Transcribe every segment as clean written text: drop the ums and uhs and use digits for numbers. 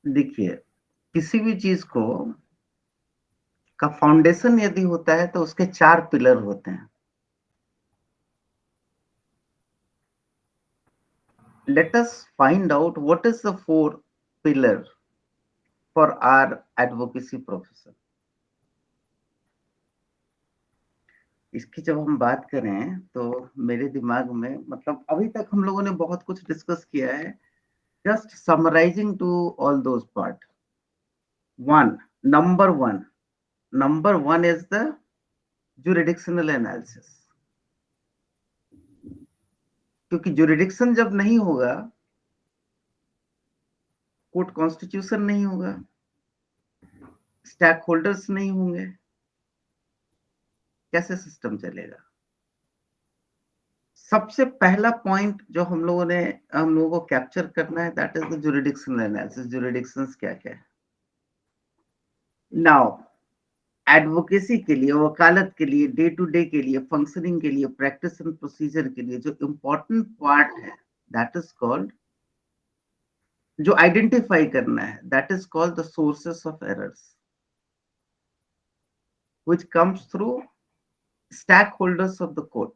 देखिए, किसी भी चीज को का फाउंडेशन यदि होता है तो उसके 4 पिलर होते हैं। Let us find out what is the 4 pillar for our advocacy profession। इसकी जब हम बात करें तो मेरे दिमाग में मतलब अभी तक हम लोगों ने बहुत कुछ डिस्कस किया है। Just summarising to all those part. One number one is the jurisdictional analysis. क्योंकि जुरिडिक्शन जब नहीं होगा, कोर्ट कॉन्स्टिट्यूशन नहीं होगा, स्टैक होल्डर्स नहीं होंगे, कैसे सिस्टम चलेगा? सबसे पहला पॉइंट जो हम लोगों को कैप्चर करना है, that is the jurisdictional analysis. Jurisdictions क्या क्या है? नाउ एडवोकेसी के लिए, वकालत के लिए, डे टू डे के लिए, फंक्शनिंग के लिए, प्रैक्टिस एंड प्रोसीजर के लिए जो इम्पोर्टेंट पार्ट है, दैट इज कॉल्ड, जो आइडेंटिफाई करना है, that is called the sources of errors which comes through stakeholders of the court.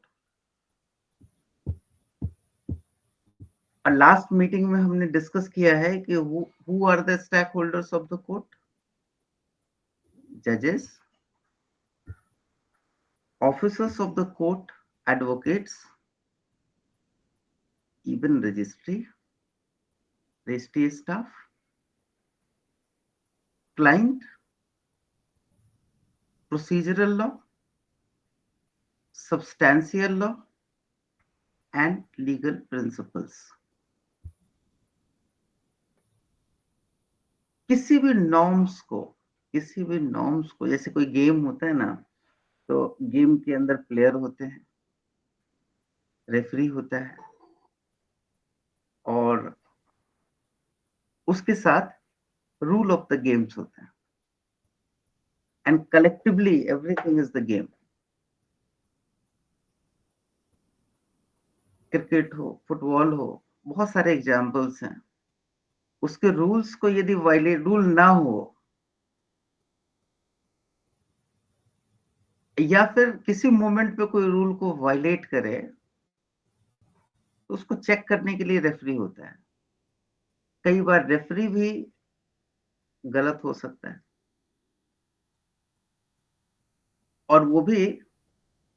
और लास्ट मीटिंग में हमने डिस्कस किया है कि who are the stakeholders of the court? जजेस, officers of the court, advocates, even registry staff, client, procedural law, substantial law, and legal principles। किसी भी norms को जैसे कोई गेम होता है ना, तो गेम के अंदर प्लेयर होते हैं, रेफरी होता है, और उसके साथ रूल ऑफ द गेम्स होते हैं, and collectively everything is the game. Cricket हो, फुटबॉल हो, बहुत सारे एग्जाम्पल्स हैं। उसके रूल्स को यदि वायलेट रूल ना हो, या फिर किसी मोमेंट पे कोई रूल को वायलेट करे, तो उसको चेक करने के लिए रेफरी होता है। कई बार रेफरी भी गलत हो सकता है, और वो भी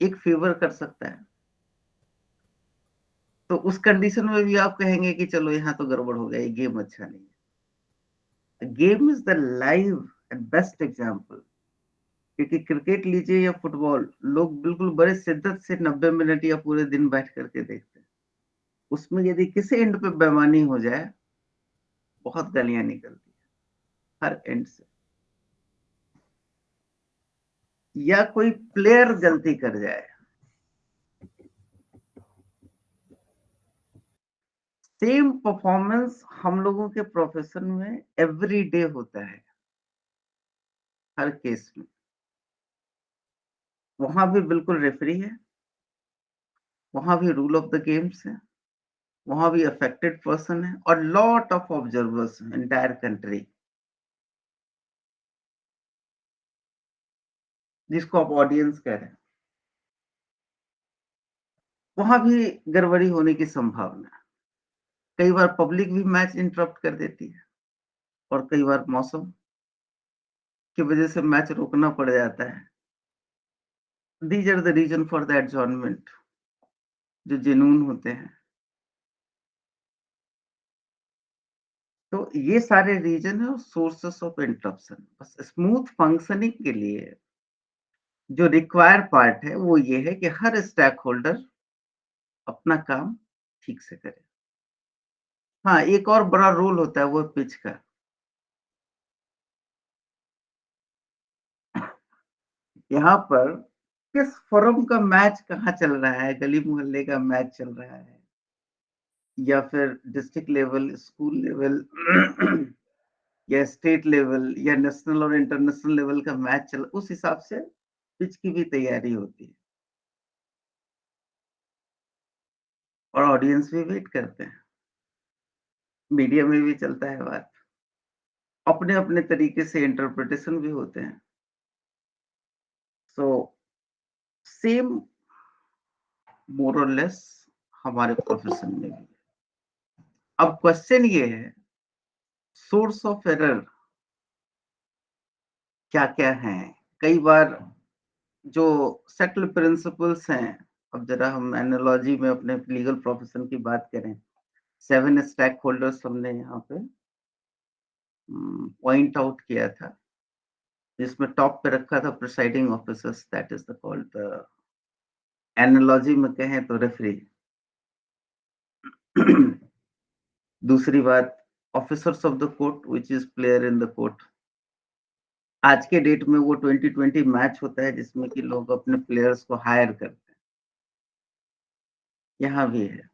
एक फेवर कर सकता है। तो उस कंडीशन में भी आप कहेंगे कि चलो यहाँ तो गड़बड़ हो गया, ये गेम अच्छा नहीं है। Game is the live and best example. क्योंकि क्रिकेट लीजिए या फुटबॉल, लोग बिल्कुल बड़े शिद्दत से 90 मिनट या पूरे दिन बैठ करके देखते हैं। उसमें यदि किसी एंड पे बेईमानी हो जाए, बहुत गालियां निकलती है हर एंड से, या कोई प्लेयर गलती कर जाए। सेम परफॉर्मेंस हम लोगों के प्रोफेशन में एवरी डे होता है, हर केस में। वहां भी बिल्कुल रेफरी है, वहां भी रूल ऑफ द गेम्स है, वहां भी अफेक्टेड पर्सन है, और lot of observers entire country, जिसको आप ऑडियंस कह रहे हैं। वहां भी गड़बड़ी होने की संभावना है। कई बार पब्लिक भी मैच इंटरप्ट कर देती है, और कई बार मौसम की वजह से मैच रोकना पड़ जाता है। These are the reason for the adjournment, जो जेन्युइन होते हैं। तो ये सारे रीजन है और सोर्सेस ऑफ इंटरप्शन। बस स्मूथ फंक्शनिंग के लिए जो रिक्वायर पार्ट है वो ये है कि हर स्टेक होल्डर अपना काम ठीक से करे। हाँ, एक और बड़ा रोल होता है, वो पिच का। यहाँ पर किस फॉर्म का मैच कहाँ चल रहा है, गली मोहल्ले का मैच चल रहा है, या फिर डिस्ट्रिक्ट लेवल, स्कूल लेवल, या स्टेट लेवल, या नेशनल और इंटरनेशनल लेवल का मैच चल, उस हिसाब से पिच की भी तैयारी होती है, और ऑडियंस भी वेट करते हैं। मीडिया में भी चलता है बात। अपने अपने तरीके से इंटरप्रिटेशन भी होते हैं। सो सेम मोर और लेस हमारे प्रोफेशन में भी। अब क्वेश्चन ये है, सोर्स ऑफ एरर क्या-क्या हैं? कई बार जो सेटल प्रिंसिपल्स हैं, अब जरा हम एनालॉजी में अपने लीगल प्रोफेशन की बात करें, 7 स्टेक होल्डर्स हमने यहाँ पे पॉइंट आउट किया था, जिसमें टॉप पे रखा था presiding officers, that is the called the analogy में कहें तो रेफरी। दूसरी बात, officers of the court which is player in the court. आज के डेट में वो 2020 मैच होता है जिसमें कि लोग अपने प्लेयर्स को हायर करते हैं, यहाँ भी है।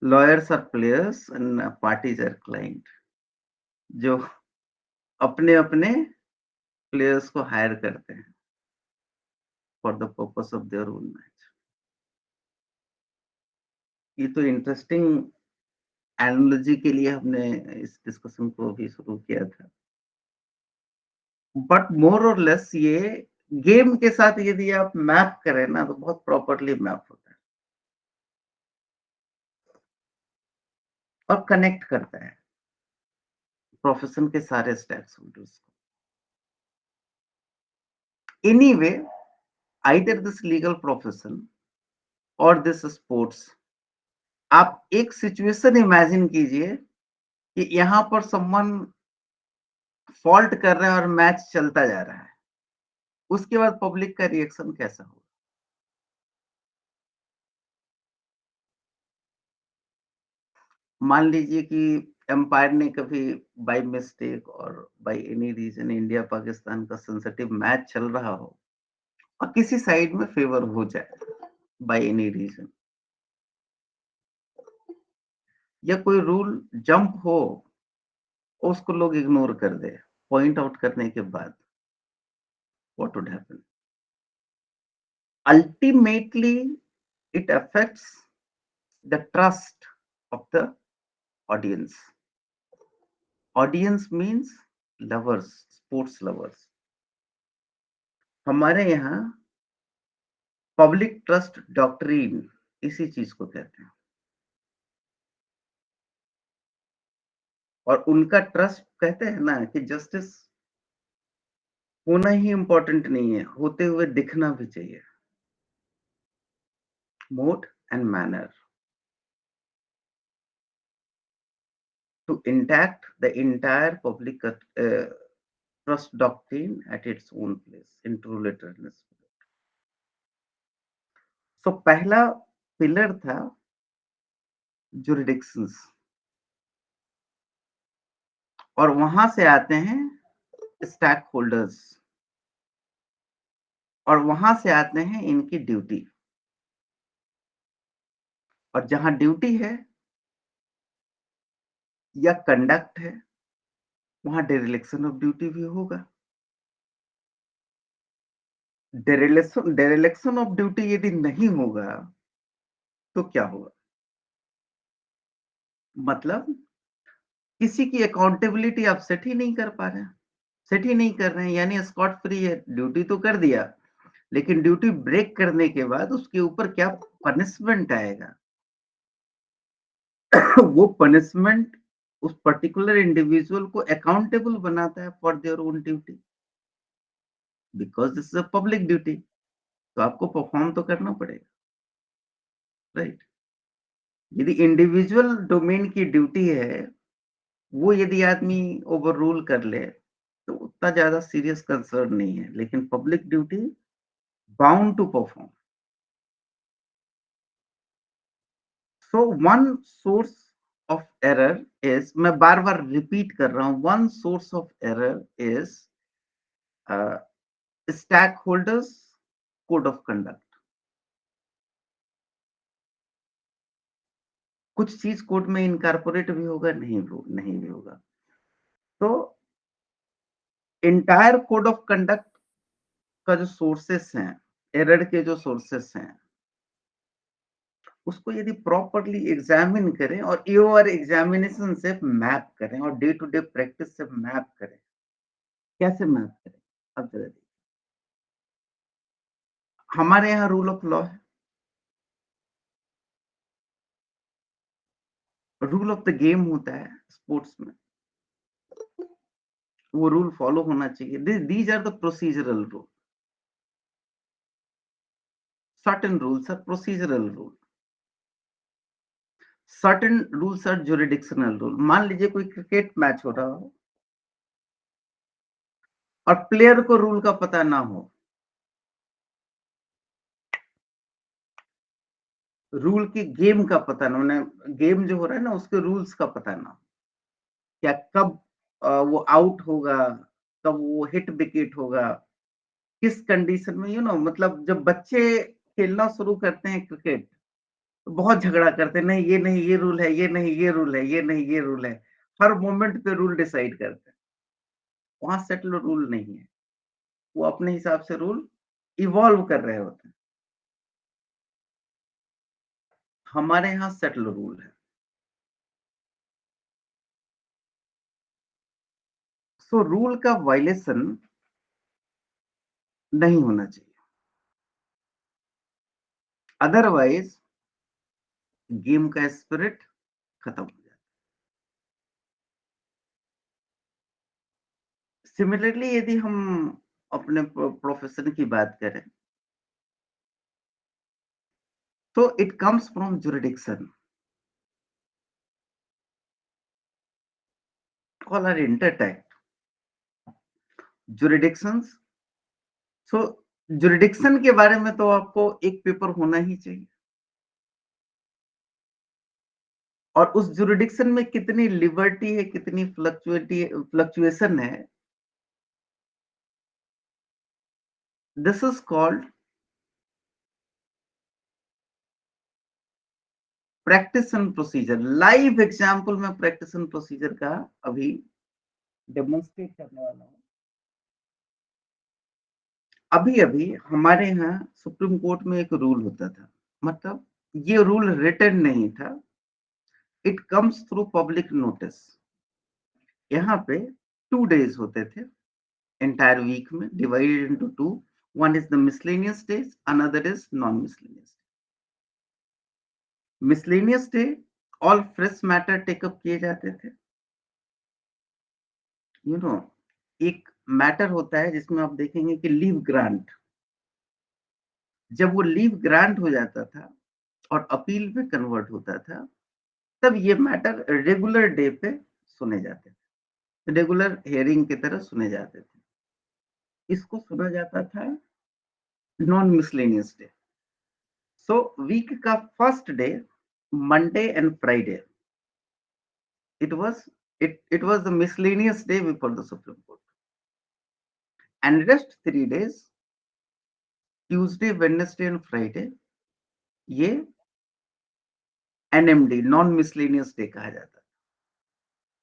Lawyers are players and parties are client, जो अपने अपने प्लेयर्स को हायर करते हैं for the purpose of their own match. ये तो इंटरेस्टिंग एनालॉजी के लिए हमने इस डिस्कशन को अभी शुरू किया था, बट मोर और लेस ये गेम के साथ यदि आप मैप करें ना तो बहुत प्रॉपर्ली मैप होता है और कनेक्ट करता है प्रोफेशन के सारे स्टेक होल्डर्स को। Anyway, either this legal profession और दिस स्पोर्ट्स, आप एक सिचुएशन इमेजिन कीजिए कि यहाँ पर समवन फॉल्ट कर रहा है और मैच चलता जा रहा है, उसके बाद पब्लिक का रिएक्शन कैसा होगा? मान लीजिए कि एम्पायर ने कभी बाय मिस्टेक और by any reason India Pakistan का सेंसिटिव मैच चल रहा हो और किसी साइड में फेवर हो जाए बाय एनी रीजन, या कोई रूल जंप हो, उसको लोग इग्नोर कर दे पॉइंट आउट करने के बाद, what would happen? Ultimately it affects the trust of the audience. Audience means lovers, sports lovers. हमारे यहाँ पब्लिक ट्रस्ट डॉक्ट्रिन इसी चीज को कहते हैं, और उनका ट्रस्ट कहते हैं ना कि जस्टिस होना ही इंपॉर्टेंट नहीं है, होते हुए दिखना भी चाहिए। Mode and manner to intact the entire public trust doctrine at its own place in true literalness. So पहला पिलर था जुरिडिक्शंस, और वहां से आते हैं स्टैक होल्डर्स, और वहां से आते हैं इनकी ड्यूटी, और जहां ड्यूटी है या कंडक्ट है वहां डेरिलेक्शन ऑफ ड्यूटी भी होगा। डेरिलेक्शन ऑफ ड्यूटी यदि नहीं होगा तो क्या होगा? मतलब किसी की अकाउंटेबिलिटी आप सेट ही नहीं कर पा रहे हैं, सेट ही नहीं कर रहे हैं, यानी स्कॉट फ्री है, ड्यूटी तो कर दिया, लेकिन ड्यूटी ब्रेक करने के बाद उसके ऊपर क्या पनिशमेंट आएगा? वो पनिशमेंट उस पर्टिकुलर इंडिविजुअल को अकाउंटेबल बनाता है for their own duty, because this is a public duty, तो आपको परफॉर्म तो करना पड़ेगा, राइट? यदि इंडिविजुअल डोमेन की ड्यूटी है, वो यदि आदमी ओवर रूल कर ले तो उतना ज्यादा सीरियस कंसर्न नहीं है, लेकिन public duty bound to perform. So one source of error is, मैं बार बार रिपीट कर रहा हूं, one source of error is stakeholders code of conduct. कुछ चीज कोड में इनकारपोरेट भी होगा, नहीं भी होगा। तो इंटायर कोड ऑफ कंडक्ट का जो सोर्सेस हैं, एरर के जो सोर्सेस हैं, उसको यदि प्रॉपरली एग्जामिन करें और ईओआर एग्जामिनेशन से मैप करें और डे टू डे प्रैक्टिस से मैप करें, कैसे मैप करें? अब जरा देखिए, हमारे यहाँ रूल ऑफ लॉ है, रूल ऑफ द गेम होता है स्पोर्ट्स में, वो रूल फॉलो होना चाहिए। These are the procedural rule, certain rules are procedural rule, certain rules are jurisdictional rule. मान लीजिए कोई क्रिकेट मैच हो रहा हो और प्लेयर को रूल का पता ना हो, रूल की गेम का पता ना, उन्हें गेम जो हो रहा है ना उसके रूल्स का पता ना हो, क्या कब वो आउट होगा, कब वो हिट विकेट होगा, किस कंडीशन में, मतलब जब बच्चे खेलना शुरू करते हैं क्रिकेट तो बहुत झगड़ा करते हैं, नहीं ये नहीं ये रूल है, ये नहीं ये रूल है, ये नहीं ये रूल है, हर मोमेंट पे रूल डिसाइड करते हैं। वहां सेटल रूल नहीं है, वो अपने हिसाब से रूल इवॉल्व कर रहे होते हैं। हमारे यहाँ सेटल रूल है। सो रूल का वायलेशन नहीं होना चाहिए, अदरवाइज गेम का स्पिरिट खत्म हो जाता है। सिमिलरली यदि हम अपने प्रोफेशन की बात करें तो it comes from jurisdiction, call or interact jurisdictions. So jurisdiction के बारे में तो आपको एक पेपर होना ही चाहिए, और उस जुरिडिक्शन में कितनी लिबर्टी है, कितनी फ्लक्चुएशन है, this is called practice and procedure. Live example में प्रैक्टिस एंड प्रोसीजर का अभी डेमोन्स्ट्रेट करने वाला हूं। अभी अभी हमारे यहाँ सुप्रीम कोर्ट में एक रूल होता था, मतलब ये रूल रिटन नहीं था, it comes through public notice. यहाँ पे 2 days होते थे entire week में, divided into two. One is the miscellaneous days, another is non-miscellaneous. Miscellaneous day, all fresh matter take up किए जाते थे। You know, एक मैटर होता है जिसमें आप देखेंगे कि लीव ग्रांट, जब वो लीव ग्रांट हो जाता था और अपील पे कन्वर्ट होता था, तब ये मैटर रेगुलर डे पे सुने जाते थे, रेगुलर हियरिंग की तरह सुने जाते थे। इसको सुना जाता था non miscellaneous day. So week का first day, Monday and Friday, it was it was the miscellaneous day before the Supreme Court, and rest 3 days, Tuesday, Wednesday and Friday, ये NMD नॉन मिसलेनियस डे कहा जाता है।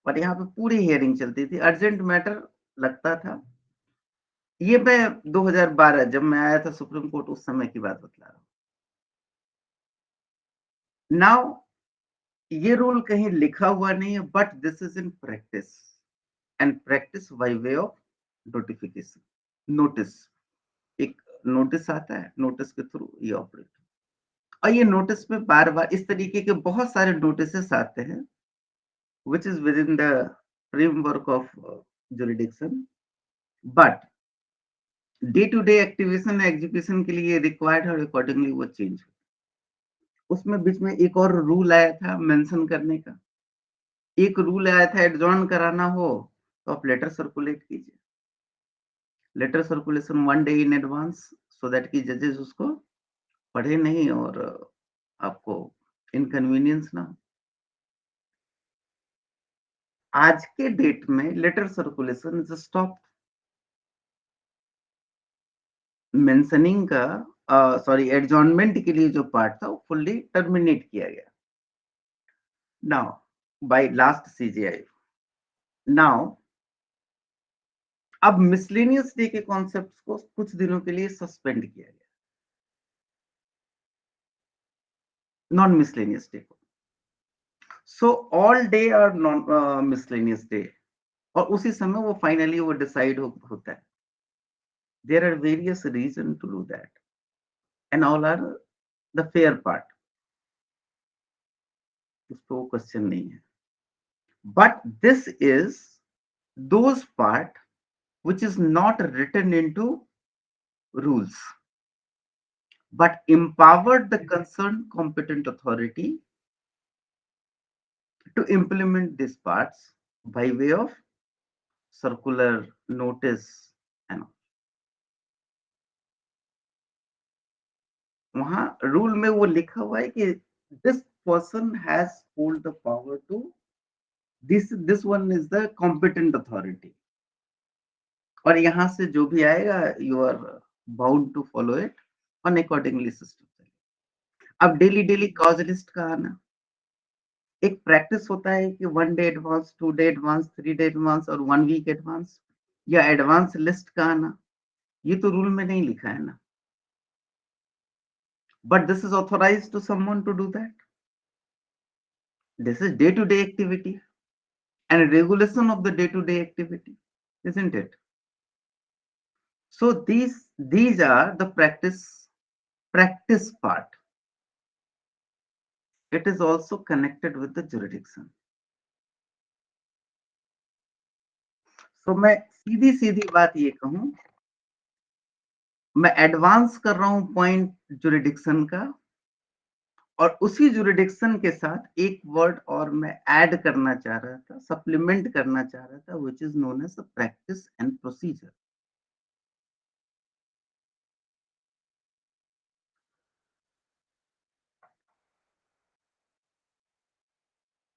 और यहाँ पे पूरी hearing चलती थी, अर्जेंट मैटर लगता था। ये मैं 2012 जब मैं आया था सुप्रीम कोर्ट उस समय की बात बतला रहा हूँ। नाउ ये रूल कहीं लिखा हुआ नहीं है, but this is in practice, and practice by way of notification, notice. एक नोटिस आता है, नोटिस के थ्रू ये ऑपरेट, और ये नोटिस में बार बार इस तरीके के बहुत सारे नोटिस आते हैं which is within the framework of jurisdiction, but day to day activation execution के लिए रिक्वायर्ड है, अकॉर्डिंगली वो चेंज। उसमें बीच में एक और रूल आया था मेंशन करने का, एक रूल आया था एडजॉर्न कराना हो तो आप लेटर सर्कुलेट कीजिए, letter circulation 1 day in advance, so that की जजेस उसको पढ़े नहीं और आपको इनकन्वीनियंस ना। आज के डेट में letter circulation is stop, mentioning का सॉरी एडजॉर्नमेंट के लिए जो पार्ट था वो फुल्ली टर्मिनेट किया गया now by last CGI. Now अब मिसलेनियस डे के कॉन्सेप्ट को कुछ दिनों के लिए सस्पेंड किया गया। नॉन मिसलेनियस डे को। So all day are non miscellaneous day, और उसी समय वो फाइनली वो डिसाइड होता है। There are various reason to do that, and all are the fair part, इस पे वो क्वेश्चन नहीं है। But this is those part which is not written into rules but empowered the concerned competent authority to implement these parts by way of circular notice and वहां rule में वो लिखा हुआ है कि this person has hold the power to this one is the competent authority, और यहां से जो भी आएगा you are bound to follow it on accordingly system. अब डेली डेली कॉज लिस्ट का आना, एक प्रैक्टिस होता है कि 1 day advance, 2 day advance, 3 day advance और 1 वीक एडवांस, या एडवांस लिस्ट का आना, ये तो रूल में नहीं लिखा है ना, but this is authorised to someone to do that. This is day to day activity and regulation of the day to day activity, isn't it? So these are the practice part. It is also connected with the jurisdiction. So मैं सीधी सीधी बात ये कहूं, मैं advance कर रहा हूं point jurisdiction का, और उसी जुरिडिक्शन के साथ एक वर्ड और मैं ऐड करना चाह रहा था, सप्लीमेंट करना चाह रहा था, which is known as practice and procedure.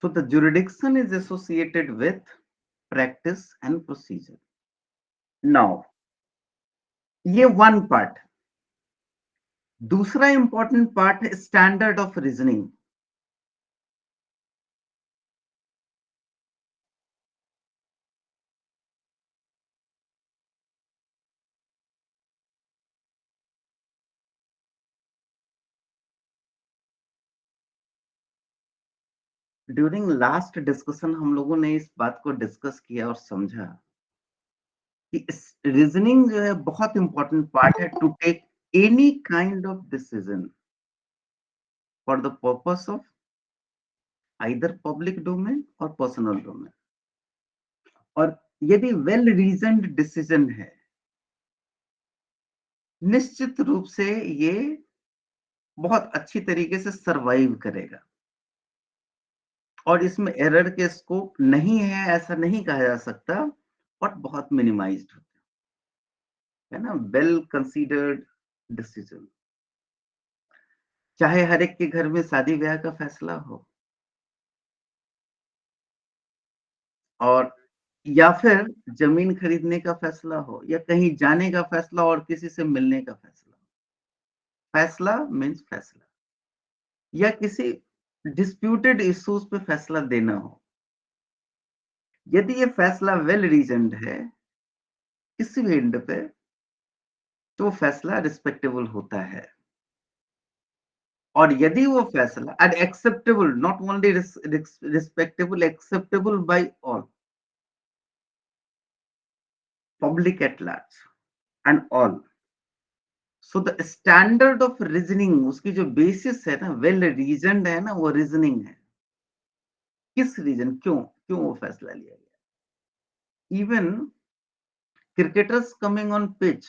So the jurisdiction is associated with practice and procedure. Now, ये वन पार्ट। दूसरा इंपॉर्टेंट पार्ट है standard of reasoning. During last discussion हम लोगों ने इस बात को डिस्कस किया और समझा कि रीजनिंग जो है बहुत इंपॉर्टेंट पार्ट है to take any kind of decision for the purpose of either public domain और पर्सनल डोमेन। और यदि वेल रीजन्ड डिसीजन है, निश्चित रूप से ये बहुत अच्छी तरीके से सरवाइव करेगा, और इसमें एरर के स्कोप नहीं है ऐसा नहीं कहा जा सकता, बट बहुत मिनिमाइज्ड है ना। वेल कंसीडर्ड डिसीजन, चाहे हर एक के घर में शादी ब्याह का फैसला हो, और या फिर जमीन खरीदने का फैसला हो, या कहीं जाने का फैसला और किसी से मिलने का फैसला। फैसला मीन्स फैसला, या किसी डिस्प्यूटेड इश्यूज पे फैसला देना हो, यदि ये फैसला वेल रीजन्ड है किसी भी एंड पे, तो फैसला रिस्पेक्टेबल होता है। और यदि वो फैसला and acceptable, not only respectable, acceptable bye all, public at large and all. So the standard of reasoning, उसकी जो बेसिस है ना, वेल रीजन्ड है ना, वो रीजनिंग है। किस रीजन, क्यों क्यों वो फैसला लिया गया। Even cricketers coming on pitch,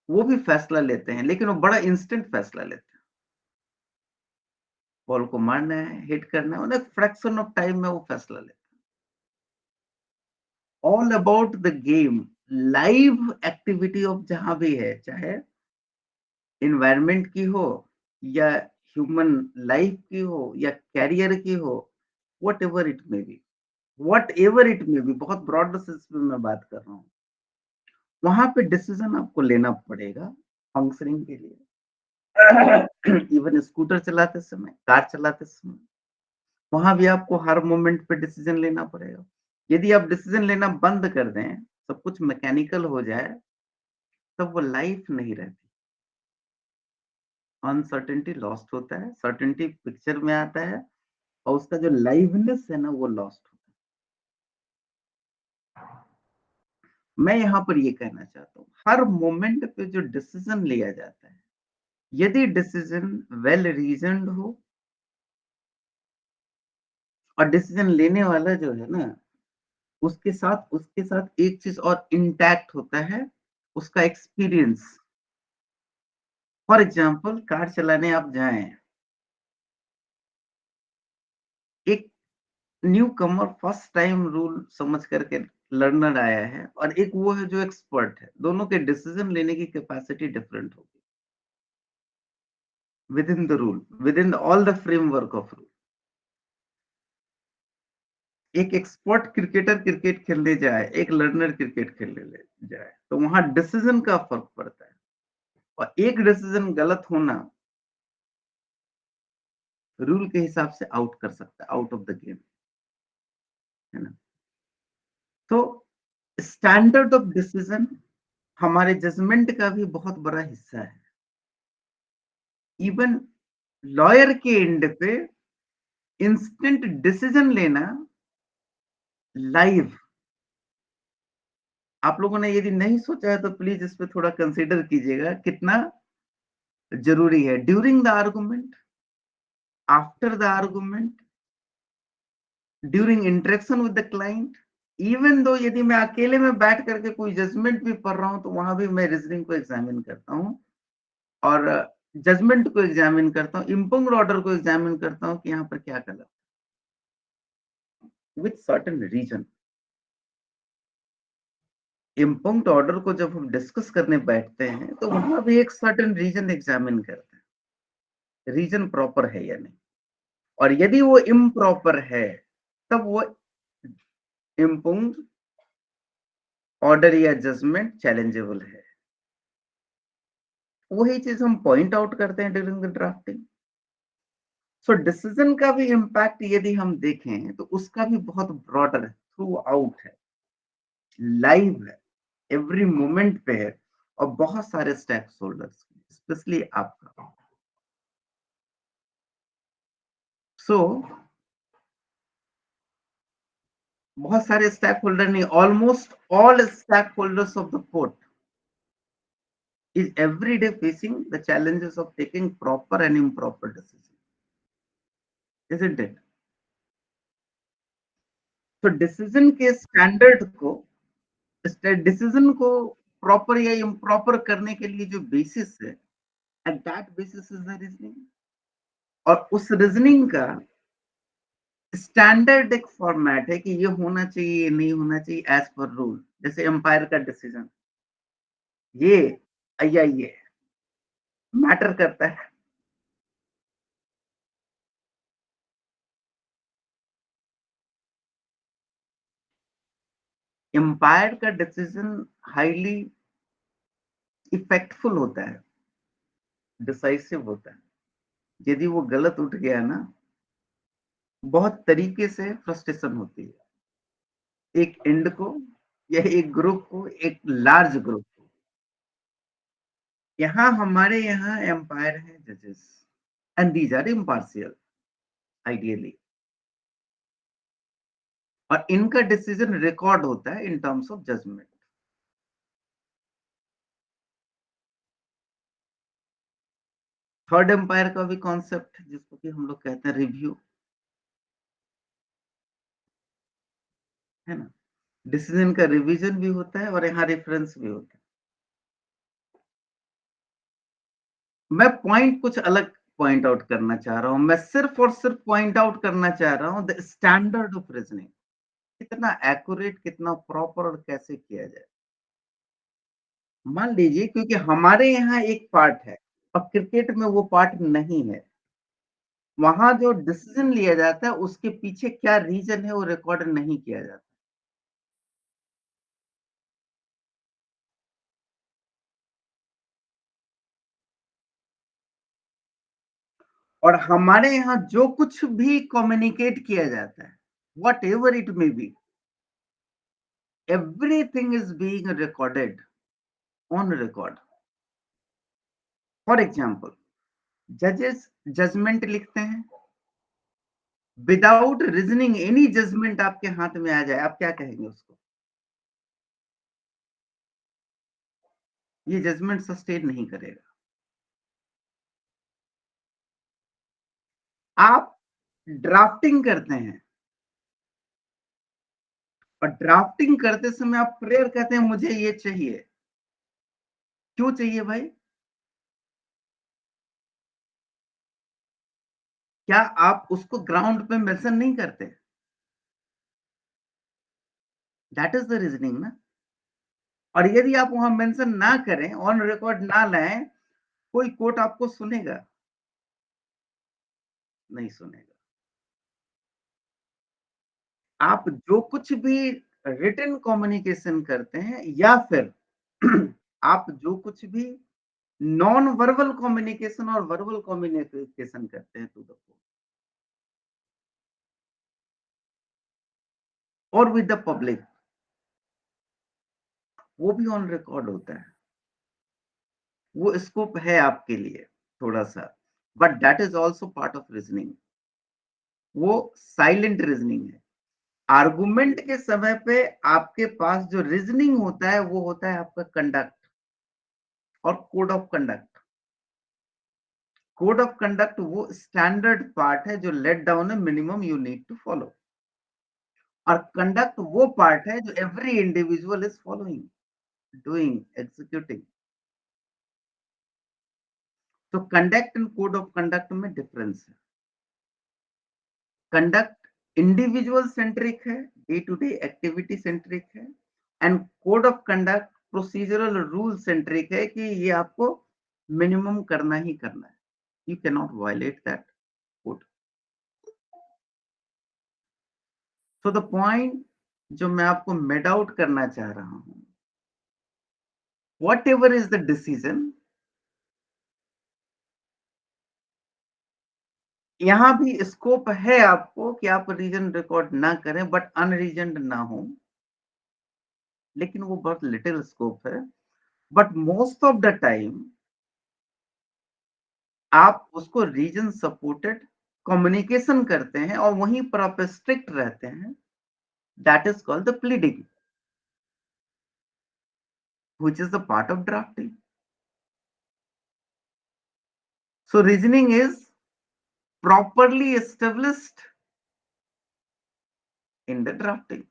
वो भी फैसला लेते हैं, लेकिन वो बड़ा इंस्टेंट फैसला लेते हैं। बॉल को मारना है, हिट करना है, उन्हें फ्रैक्शन ऑफ टाइम में वो फैसला लेते हैं। All about the game, live activity of जहां भी है, चाहे इन्वायरमेंट की हो, या ह्यूमन लाइफ की हो, या कैरियर की हो, what ever it may be, what ever it may be, बहुत ब्रॉड सेंस में मैं बात कर रहा हूँ, वहां पे डिसीजन आपको लेना पड़ेगा फंक्शनिंग के लिए। इवन स्कूटर चलाते समय, कार चलाते समय, वहां भी आपको हर मोमेंट पे डिसीजन लेना पड़ेगा। यदि आप डिसीजन लेना बंद कर दें, सब कुछ मैकेनिकल हो जाए, तब वो लाइफ नहीं रहती। अनसर्टेनिटी लॉस्ट होता है, सर्टेनिटी पिक्चर में आता है और उसका जो लाइवनेस है ना वो लॉस्ट होता है। मैं यहाँ पर ये कहना चाहता हूँ, हर मोमेंट पे जो डिसीजन लिया जाता है, यदि डिसीजन वेल रीजन्ड हो और डिसीजन लेने वाला जो है ना, उसके साथ एक चीज और इंटैक्ट होता है, उसका एक्सपीरियंस। फॉर एग्जाम्पल कार चलाने आप जाएं, एक न्यू कमर फर्स्ट टाइम रूल समझ करके लर्नर आया है और एक वो है जो एक्सपर्ट है, दोनों के डिसीजन लेने की कैपेसिटी डिफरेंट होगी with in the rule, with in all the framework of rule. एक एक्सपर्ट क्रिकेटर क्रिकेट खेलने जाए, एक लर्नर क्रिकेट खेलने जाए, तो वहां डिसीजन का फर्क पड़ता है और एक डिसीजन गलत होना रूल के हिसाब से आउट कर सकता है, आउट ऑफ द गेम, है ना। तो स्टैंडर्ड ऑफ डिसीजन हमारे जजमेंट का भी बहुत बड़ा हिस्सा है। इवन लॉयर के एंड पे इंस्टेंट डिसीजन लेना लाइव, आप लोगों ने यदि नहीं सोचा है तो प्लीज इस पे थोड़ा कंसीडर कीजिएगा कितना जरूरी है। During the argument, after the argument, during interaction with the client, even though यदि मैं अकेले में बैठ करके कोई जजमेंट भी पढ़ रहा हूं तो वहां भी मैं रीजनिंग को एग्जामिन करता हूं और जजमेंट को एग्जामिन करता हूं, इम्पुंग्ड ऑर्डर को एग्जामिन करता हूं कि यहाँ पर क्या गलत, विथ सर्टेन रीजन। इम्पुंक्ट ऑर्डर को जब हम डिस्कस करने बैठते हैं तो वहां भी एक सर्टेन रीजन एग्जामिन करते हैं, रीजन प्रॉपर है या नहीं, और यदि वो इम्प्रॉपर है तब वो इम्पुंक्ट ऑर्डर या जजमेंट चैलेंजेबल है। वही चीज हम पॉइंट आउट करते हैं during the drafting. So decision का भी इम्पैक्ट यदि हम देखें तो उसका भी बहुत ब्रॉडर है, थ्रू आउट है, लाइव है, एवरी मोमेंट पे है और बहुत सारे स्टेक होल्डर्स, स्पेशली आपका। सो बहुत सारे स्टेक होल्डर नहीं, almost all stakeholders of the court is every day facing the challenges of taking proper and improper decisions, isn't it? तो डिसीजन के स्टैंडर्ड को, डिसीजन को प्रॉपर या improper करने के लिए जो बेसिस है, and that basis is the reasoning. और उस रीजनिंग का स्टैंडर्ड एक फॉर्मेट है कि ये होना चाहिए, ये नहीं होना चाहिए एज पर रूल। जैसे एम्पायर का डिसीजन, ये या ये मैटर करता है। एम्पायर का डिसीजन हाईली इफेक्टफुल होता है, डिसाइसिव होता है। यदि वो गलत उठ गया ना, बहुत तरीके से फ्रस्ट्रेशन होती है, एक एंड को या एक ग्रुप को, एक लार्ज ग्रुप को। यहाँ हमारे यहाँ एम्पायर है जजेस and these are impartial ideally, और इनका डिसीजन रिकॉर्ड होता है in terms of judgement. Third umpire का भी कॉन्सेप्ट है जिसको कि हम लोग कहते हैं रिव्यू, है ना। डिसीजन का रिवीजन भी होता है और यहाँ रेफरेंस भी होता है। मैं पॉइंट कुछ अलग पॉइंट आउट करना चाह रहा हूं, मैं सिर्फ और सिर्फ पॉइंट आउट करना चाह रहा हूं द स्टैंडर्ड ऑफ रीजनिंग, कितना एक्यूरेट, कितना प्रॉपर और कैसे किया जाए। मान लीजिए क्योंकि हमारे यहाँ एक पार्ट है और क्रिकेट में वो पार्ट नहीं है, वहां जो डिसीजन लिया जाता है उसके पीछे क्या रीजन है वो रिकॉर्ड नहीं किया जाता। और हमारे यहाँ जो कुछ भी कम्युनिकेट किया जाता है, what ever it may be, everything is being recorded on record. For example जजेस जजमेंट लिखते हैं, विदाउट रीजनिंग एनी जजमेंट आपके हाथ में आ जाए, आप क्या कहेंगे उसको? ये जजमेंट सस्टेन नहीं करेगा। आप ड्राफ्टिंग करते हैं और ड्राफ्टिंग करते समय आप प्रेयर कहते हैं मुझे ये चाहिए। क्यों चाहिए भाई? क्या आप उसको ग्राउंड पे मेंशन नहीं करते? दैट इज द रीजनिंग ना। और यदि आप वहां मेंशन ना करें, ऑन रिकॉर्ड ना लाएं, कोई कोर्ट आपको सुनेगा? नहीं सुनेगा। आप जो कुछ भी रिटन कम्युनिकेशन करते हैं या फिर आप जो कुछ भी नॉन वर्बल कम्युनिकेशन और वर्बल कम्युनिकेशन करते हैं टू द कोर्ट और विद द पब्लिक, वो भी ऑन रिकॉर्ड होता है। वो स्कोप है आपके लिए थोड़ा सा, but that is also part of reasoning. वो साइलेंट रीजनिंग है। आर्गुमेंट के समय पे आपके पास जो रीजनिंग होता है वो होता है आपका कंडक्ट और code of conduct. Code of conduct वो स्टैंडर्ड पार्ट है जो लेट डाउन है, minimum you need to follow. और कंडक्ट वो पार्ट है जो every individual is following, doing, executing. तो conduct and code of conduct में डिफरेंस है। कंडक्ट इंडिविजुअल सेंट्रिक है, day to day activity centric है, and code of conduct procedural rule centric है कि ये आपको मिनिमम करना ही करना है। You can not violate that code. So the point जो मैं आपको मेड आउट करना चाह रहा हूं, whatever is the decision, यहां भी स्कोप है आपको कि आप रीजन रिकॉर्ड ना करें बट अनरीजनड ना हो, लेकिन वो बहुत लिटिल स्कोप है। But most of the time आप उसको रीजन सपोर्टेड कम्युनिकेशन करते हैं और वहीं पर आप स्ट्रिक्ट रहते हैं। That is called the pleading, which is the part of drafting. So reasoning is properly established in the drafting.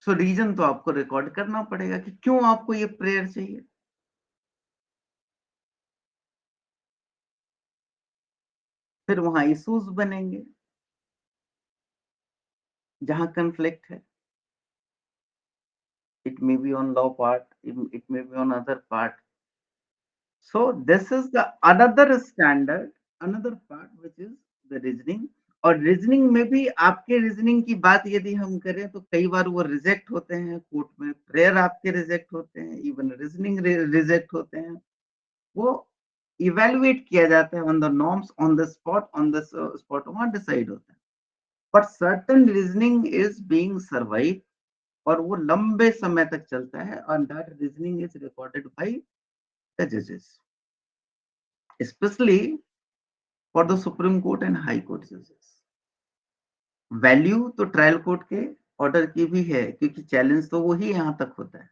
So reason तो आपको रिकॉर्ड करना पड़ेगा कि क्यों आपको ये प्रेयर चाहिए। फिर वहां इश्यूज बनेंगे जहां कंफ्लिक्ट है। It may be on law part, it may be on other part. So this is the another standard, another part which is the reasoning. और रीजनिंग में भी आपके रीजनिंग की बात यदि हम करें तो कई बार वो रिजेक्ट होते हैं कोर्ट में, प्रेयर आपके रिजेक्ट होते हैं, इवन रीजनिंग रिजेक्ट होते हैं। वो इवेलुएट किया जाता है on the norms, on the spot वहां डिसाइड होता है। But certain reasoning is being survive और वो लंबे समय तक चलता है, और that reasoning is recorded by the जजेस, specially for the supreme court and high court जजेस। वैल्यू तो ट्रायल कोर्ट के ऑर्डर की भी है, क्योंकि चैलेंज तो वो ही यहां तक होता है।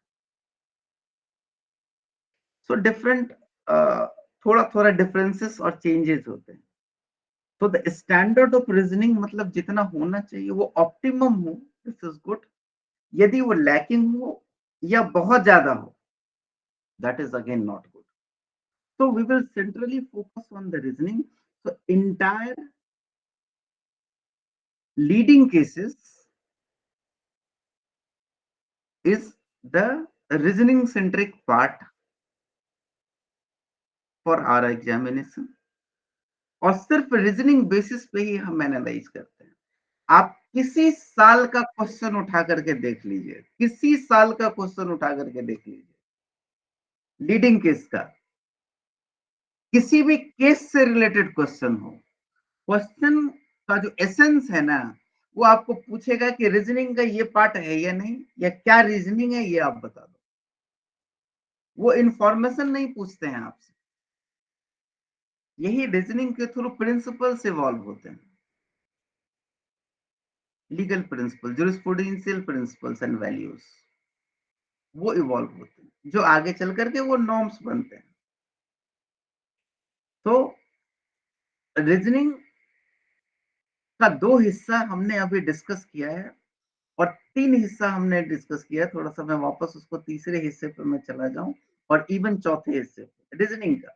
सो डिफरेंट, थोड़ा थोड़ा डिफरेंसेस और चेंजेस होते हैं। तो द स्टैंडर्ड ऑफ रीजनिंग मतलब जितना होना चाहिए वो ऑप्टिमम हो, दिस इज गुड। यदि वो लैकिंग हो या बहुत ज्यादा हो, that is again not good. So we will centrally focus on the reasoning. So entire leading cases is the reasoning centric part for our examination. और सिर्फ रीजनिंग बेसिस पे ही हम एनालाइज करते हैं। आप किसी साल का क्वेश्चन उठा करके देख लीजिए, किसी साल का क्वेश्चन उठा करके देख लीजिए, लीडिंग केस का, किसी भी केस से रिलेटेड क्वेश्चन हो, क्वेश्चन का जो एसेंस है ना, वो आपको पूछेगा कि रीजनिंग का ये पार्ट है या नहीं, या क्या रीजनिंग है ये आप बता दो। वो इंफॉर्मेशन नहीं पूछते हैं आपसे, यही रीजनिंग के थ्रू प्रिंसिपल्स इवॉल्व होते हैं, legal principle, jurisprudential principles and values, वो इवॉल्व होते हैं जो आगे चल करके वो नॉर्म्स बनते हैं। तो रीजनिंग का 2 हिस्सा हमने अभी डिस्कस किया है और 3 हिस्सा हमने डिस्कस किया है। थोड़ा सा मैं वापस उसको तीसरे हिस्से पे मैं चला जाऊं और इवन चौथे हिस्से पे रीजनिंग का।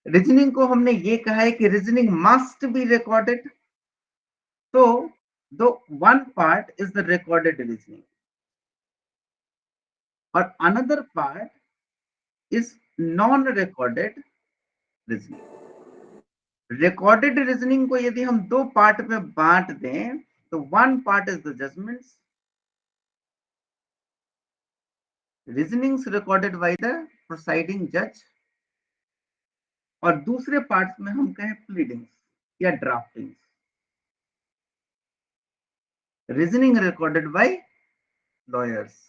रीजनिंग को हमने ये कहा है कि रीजनिंग मस्ट बी रिकॉर्डेड। तो दो one part is the recorded reasoning और another part is non recorded reasoning. Recorded reasoning को यदि हम 2 पार्ट में बांट दें तो one part is the judgments, reasonings recorded by the presiding जज, और दूसरे पार्ट्स में हम कहें प्लीडिंग्स या draftings, reasoning recorded by lawyers.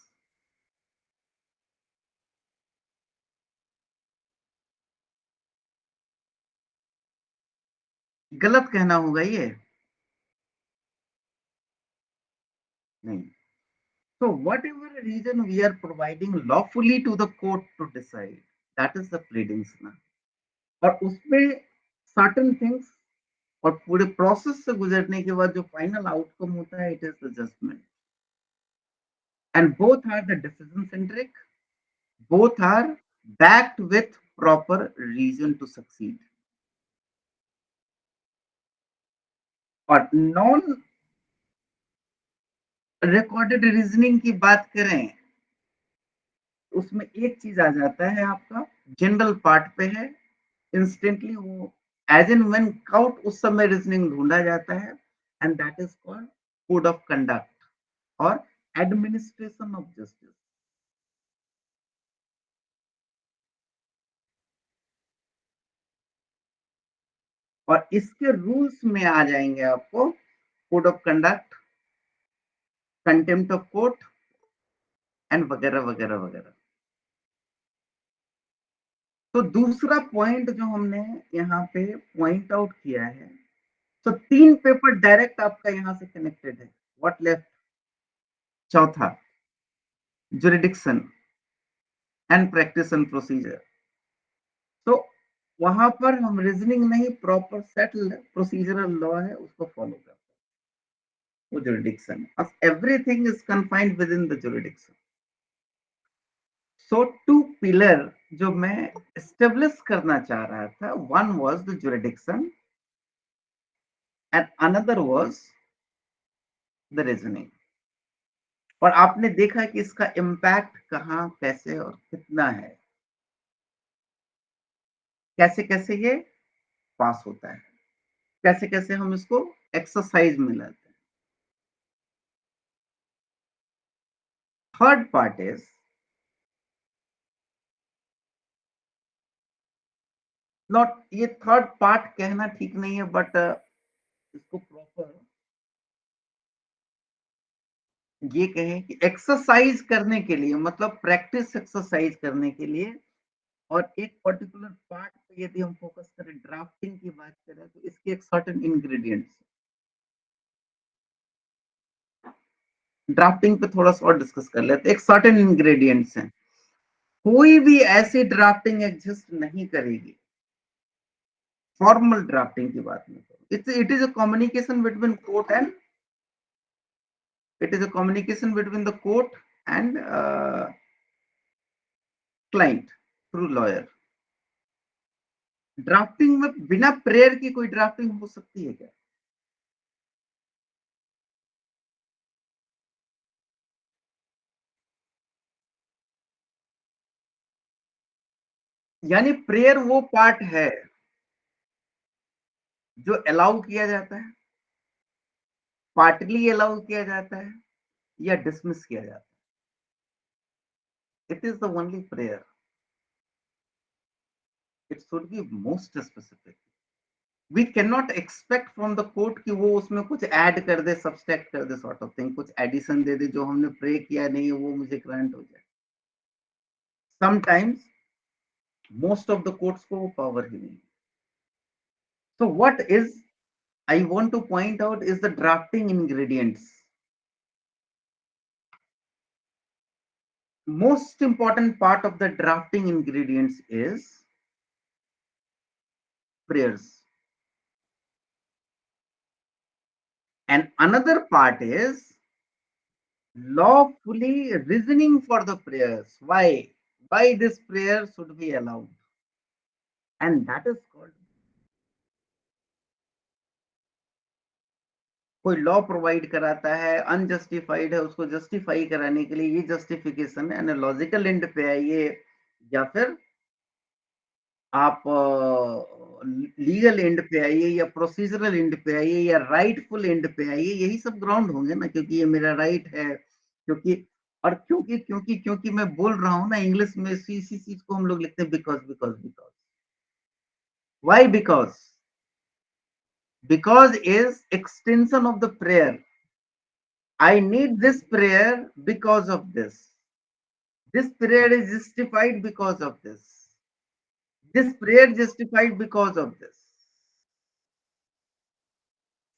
गलत कहना होगा ये? नहीं। So whatever reason we are providing lawfully to the court to decide, that is the pleadings ना। और उसमें certain things और पूरे प्रोसेस से गुजरने के बाद जो फाइनल आउटकम होता है, it is the judgment. And both are the decision centric, both are backed with proper reason to succeed. और नॉन रिकॉर्डेड रीजनिंग की बात करें, उसमें एक चीज आ जाता है आपका जनरल पार्ट पे है, इंस्टेंटली वो एज एन व्हेन काउट उस समय रीजनिंग ढूंढा जाता है, and that is called code of conduct और एडमिनिस्ट्रेशन ऑफ जस्टिस। और इसके रूल्स में आ जाएंगे आपको code of conduct, contempt of court and वगैरह वगैरह वगैरह। तो दूसरा पॉइंट जो हमने यहाँ पे पॉइंट आउट किया है, तो 3 पेपर डायरेक्ट आपका यहाँ से कनेक्टेड है। What left? चौथा, jurisdiction and practice and procedure. तो वहां पर हम रीजनिंग नहीं, प्रॉपर सेटल्ड प्रोसीजरल लॉ है उसको फॉलो करते हैं, वो jurisdiction. Everything is confined with in the jurisdiction. So 2 pillar जो मैं एस्टेब्लिश करना चाह रहा था, one was the jurisdiction and another was the reasoning. और आपने देखा कि इसका इम्पैक्ट कहाँ, कैसे और कितना है, कैसे कैसे ये पास होता है, कैसे कैसे हम इसको एक्सरसाइज में लाते हैं। थर्ड पार्ट इज नॉट, ये थर्ड पार्ट कहना ठीक नहीं है, बट इसको प्रॉपर ये कहें कि एक्सरसाइज करने के लिए, मतलब प्रैक्टिस एक्सरसाइज करने के लिए। और एक पर्टिकुलर पार्ट पे यदि हम फोकस करें, ड्राफ्टिंग की बात करें, तो इसके एक सर्टेन इंग्रेडिएंट्स, ड्राफ्टिंग पे थोड़ा सा और डिस्कस कर लेते हैं। एक सर्टेन इंग्रेडिएंट्स हैं, कोई भी ऐसी ड्राफ्टिंग एग्जिस्ट नहीं करेगी, फॉर्मल ड्राफ्टिंग की बात नहीं करो, it is a communication between court and, it is a communication between the court and client through lawyer। Drafting में बिना प्रेयर की कोई ड्राफ्टिंग हो सकती है क्या? यानी प्रेयर वो पार्ट है जो अलाउ किया जाता है, पार्टली अलाउ किया जाता है या डिसमिस किया जाता है। It is the only prayer, it should be most specific. We can not expect from the court कि वो उसमें कुछ ऐड कर दे, सब्सट्रैक्ट कर दे, सॉर्ट ऑफ थिंग, कुछ एडिशन दे दे, जो हमने प्रे किया नहीं है वो मुझे ग्रांट हो जाए। Sometimes most of the courts को वो पावर ही नहीं। So what is I want two point out is the drafting ingredients. Most important part of the drafting ingredients is prayers, and another part is lawfully reasoning for the prayers. Why this prayer should be allowed, and that is called, कोई law provide कराता है, unjustified है, उसको justify कराने के लिए ये justification है, एनालॉजिकल एंड पे आइए या फिर आप लीगल एंड पे आइए या प्रोसीजरल एंड पे आइए या राइटफुल एंड पे आइए, यही सब ग्राउंड होंगे ना, क्योंकि ये मेरा राइट है, क्योंकि और क्योंकि मैं बोल रहा हूँ ना, इंग्लिश में इसी चीज को हम लोग लिखते हैं because because because. Why because? Because is extension of the prayer. I need this prayer because of this prayer is justified because of this prayer justified because of this.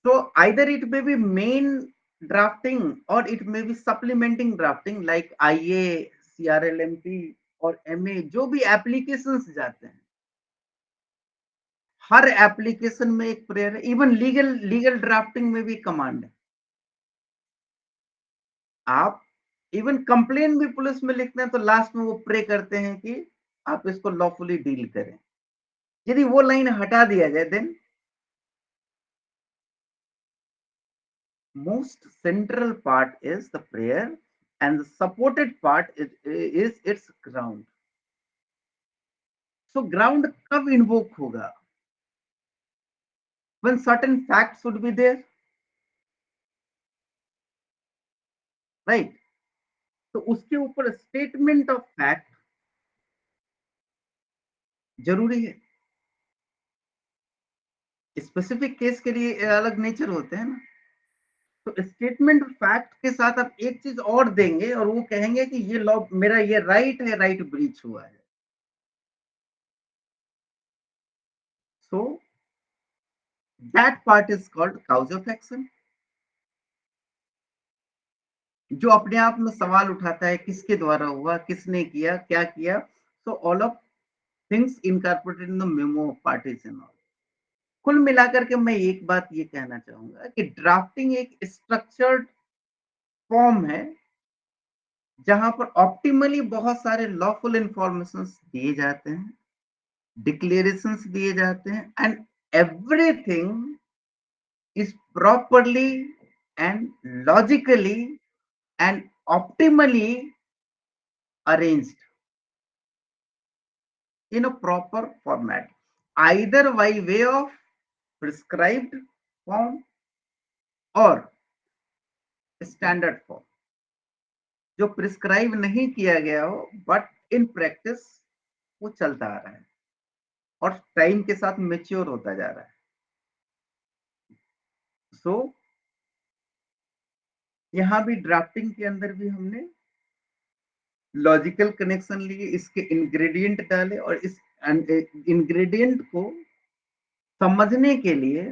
So either it may be main drafting or it may be supplementing drafting like IA, CRLMP और MA, जो भी applications जाते हैं, हर application में एक prayer है। Even legal drafting में भी कमांड है। आप इवन कंप्लेन भी पुलिस में लिखते हैं तो लास्ट में वो प्रे करते हैं कि आप इसको लॉफुली डील करें। यदि वो लाइन हटा दिया जाए then most central part is the prayer and the supported part is its ground. So ground कब invoke होगा? When certain facts should be there, right? तो उसके ऊपर statement of fact जरूरी है। स्पेसिफिक केस के लिए अलग नेचर होते हैं ना। तो स्टेटमेंट ऑफ फैक्ट के साथ आप एक चीज और देंगे और वो कहेंगे कि ये लॉ मेरा ये राइट है, राइट ब्रीच हुआ है। So that part is called cause of action, जो अपने आप में सवाल उठाता है किसके द्वारा हुआ, किसने किया, क्या किया। So all of things incorporated in the memo of parties and all. कुल मिलाकर के मैं एक बात ये कहना चाहूंगा कि ड्राफ्टिंग एक स्ट्रक्चर्ड फॉर्म है जहां पर ऑप्टिमली बहुत सारे लॉफुल इंफॉर्मेशन दिए जाते हैं, डिक्लेरेशंस दिए जाते हैं, and everything is properly and logically and optimally arranged in a proper format, either by way of prescribed form or standard form। जो प्रिस्क्राइब नहीं किया गया हो बट इन प्रैक्टिस वो चलता आ रहा है और टाइम के साथ मेच्योर होता जा रहा है। सो यहाँ भी ड्राफ्टिंग के अंदर भी हमने लॉजिकल कनेक्शन लिए, इसके इंग्रेडिएंट डाले और इस इंग्रेडिएंट को समझने के लिए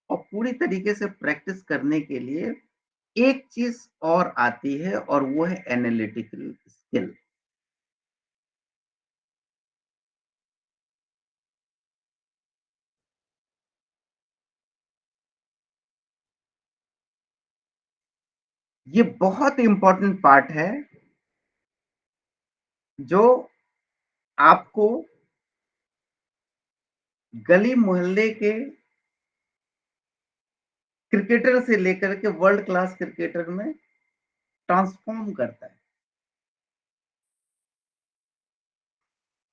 और पूरी तरीके से प्रैक्टिस करने के लिए एक चीज और आती है और वो है एनालिटिकल स्किल। ये बहुत इंपॉर्टेंट पार्ट है जो आपको गली मोहल्ले के क्रिकेटर से लेकर के वर्ल्ड क्लास क्रिकेटर में ट्रांसफॉर्म करता है।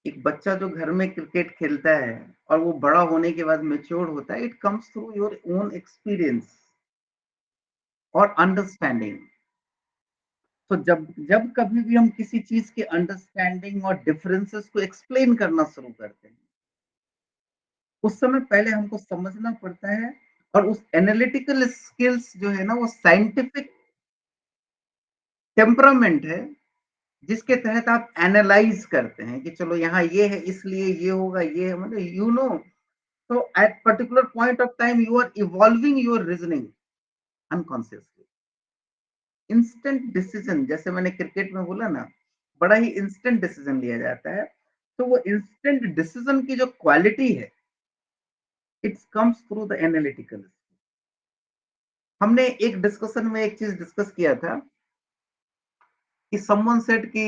एक बच्चा जो घर में क्रिकेट खेलता है और वो बड़ा होने के बाद मैच्योर होता है, it comes through your own experience और अंडरस्टैंडिंग। तो जब जब कभी भी हम किसी चीज के अंडरस्टैंडिंग और डिफरेंसेस को एक्सप्लेन करना शुरू करते हैं, उस समय पहले हमको समझना पड़ता है और उस एनालिटिकल स्किल्स जो है ना, वो साइंटिफिक टेम्परामेंट है जिसके तहत आप एनालाइज करते हैं कि चलो यहाँ ये है इसलिए ये होगा, ये है, मतलब यू नो। तो at particular point of time you are evolving your reasoning unconsciously. Instant decision, जैसे मैंने क्रिकेट में बोला ना, बड़ा ही इंस्टेंट डिसीजन लिया जाता है। तो वो इंस्टेंट डिसीजन की जो क्वालिटी है, it's comes through the analytical. हमने एक डिस्कशन में एक चीज डिस्कस किया था कि समवन सेड कि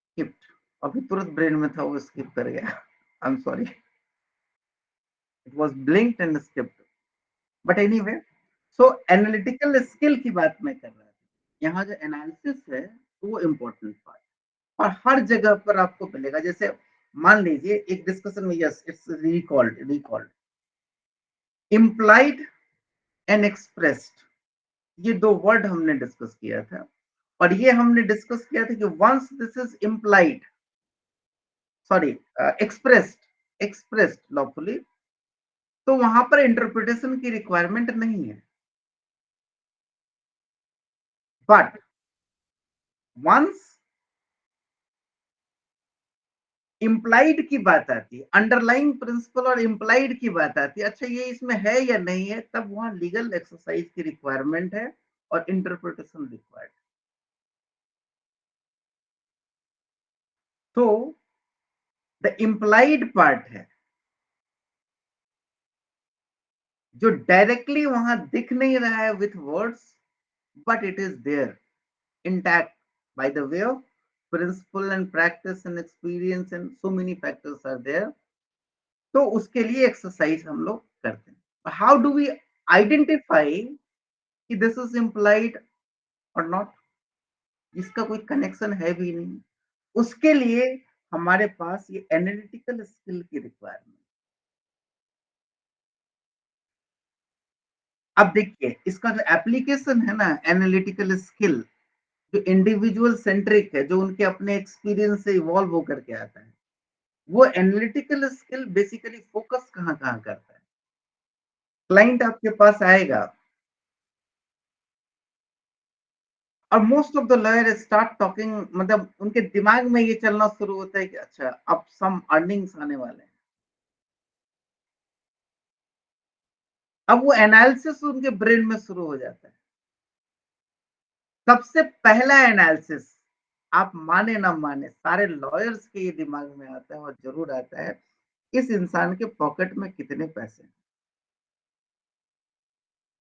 स्किप्ट, अभी तुरंत ब्रेन में था वो स्किप कर गया, I am sorry, it was ब्लिंक्ड and skipped, but anyway. So analytical skill की बात मैं कर रहा था। यहाँ जो एनालिसिस है वो इम्पोर्टेंट पार्ट, और हर जगह पर आपको मिलेगा। जैसे मान लीजिए एक डिस्कशन में, yes it's recalled implied and expressed, ये दो वर्ड हमने डिस्कस किया था। और ये हमने डिस्कस किया था कि once this is implied, sorry, expressed lawfully, तो वहां पर इंटरप्रिटेशन की रिक्वायरमेंट नहीं है। बट वंस इम्प्लाइड की बात आती है, अंडरलाइंग प्रिंसिपल और इम्प्लाइड की बात आती है, अच्छा ये इसमें है या नहीं है, तब वहां लीगल एक्सरसाइज की रिक्वायरमेंट है और इंटरप्रिटेशन रिक्वायर्ड। तो द इम्प्लाइड पार्ट है जो डायरेक्टली वहां दिख नहीं रहा है with words, but it is there intact by the way of principle and practice and experience, and so many factors are there। तो उसके लिए एक्सरसाइज हम लोग करते हैं। हाउ डू वी आइडेंटिफाई कि दिस इज इम्प्लाइड और नॉट, इसका कोई कनेक्शन है भी नहीं, उसके लिए हमारे पास ये एनालिटिकल स्किल की रिक्वायरमेंट। अब देखिए इसका जो एप्लीकेशन है ना, एनालिटिकल स्किल जो इंडिविजुअल सेंट्रिक है, जो उनके अपने एक्सपीरियंस से इवॉल्व होकर के आता है, वो एनालिटिकल स्किल बेसिकली फोकस कहाँ कहाँ करता है। क्लाइंट आपके पास आएगा और most of the lawyer start talking, मतलब उनके दिमाग में ये चलना शुरू होता है कि अच्छा अब सम अर्निंग्स आने वाले हैं। अब वो एनालिसिस उनके ब्रेन में शुरू हो जाता है। सबसे पहला एनालिसिस, आप माने ना माने, सारे लॉयर्स के ये दिमाग में आता है और जरूर आता है, इस इंसान के पॉकेट में कितने पैसे हैं,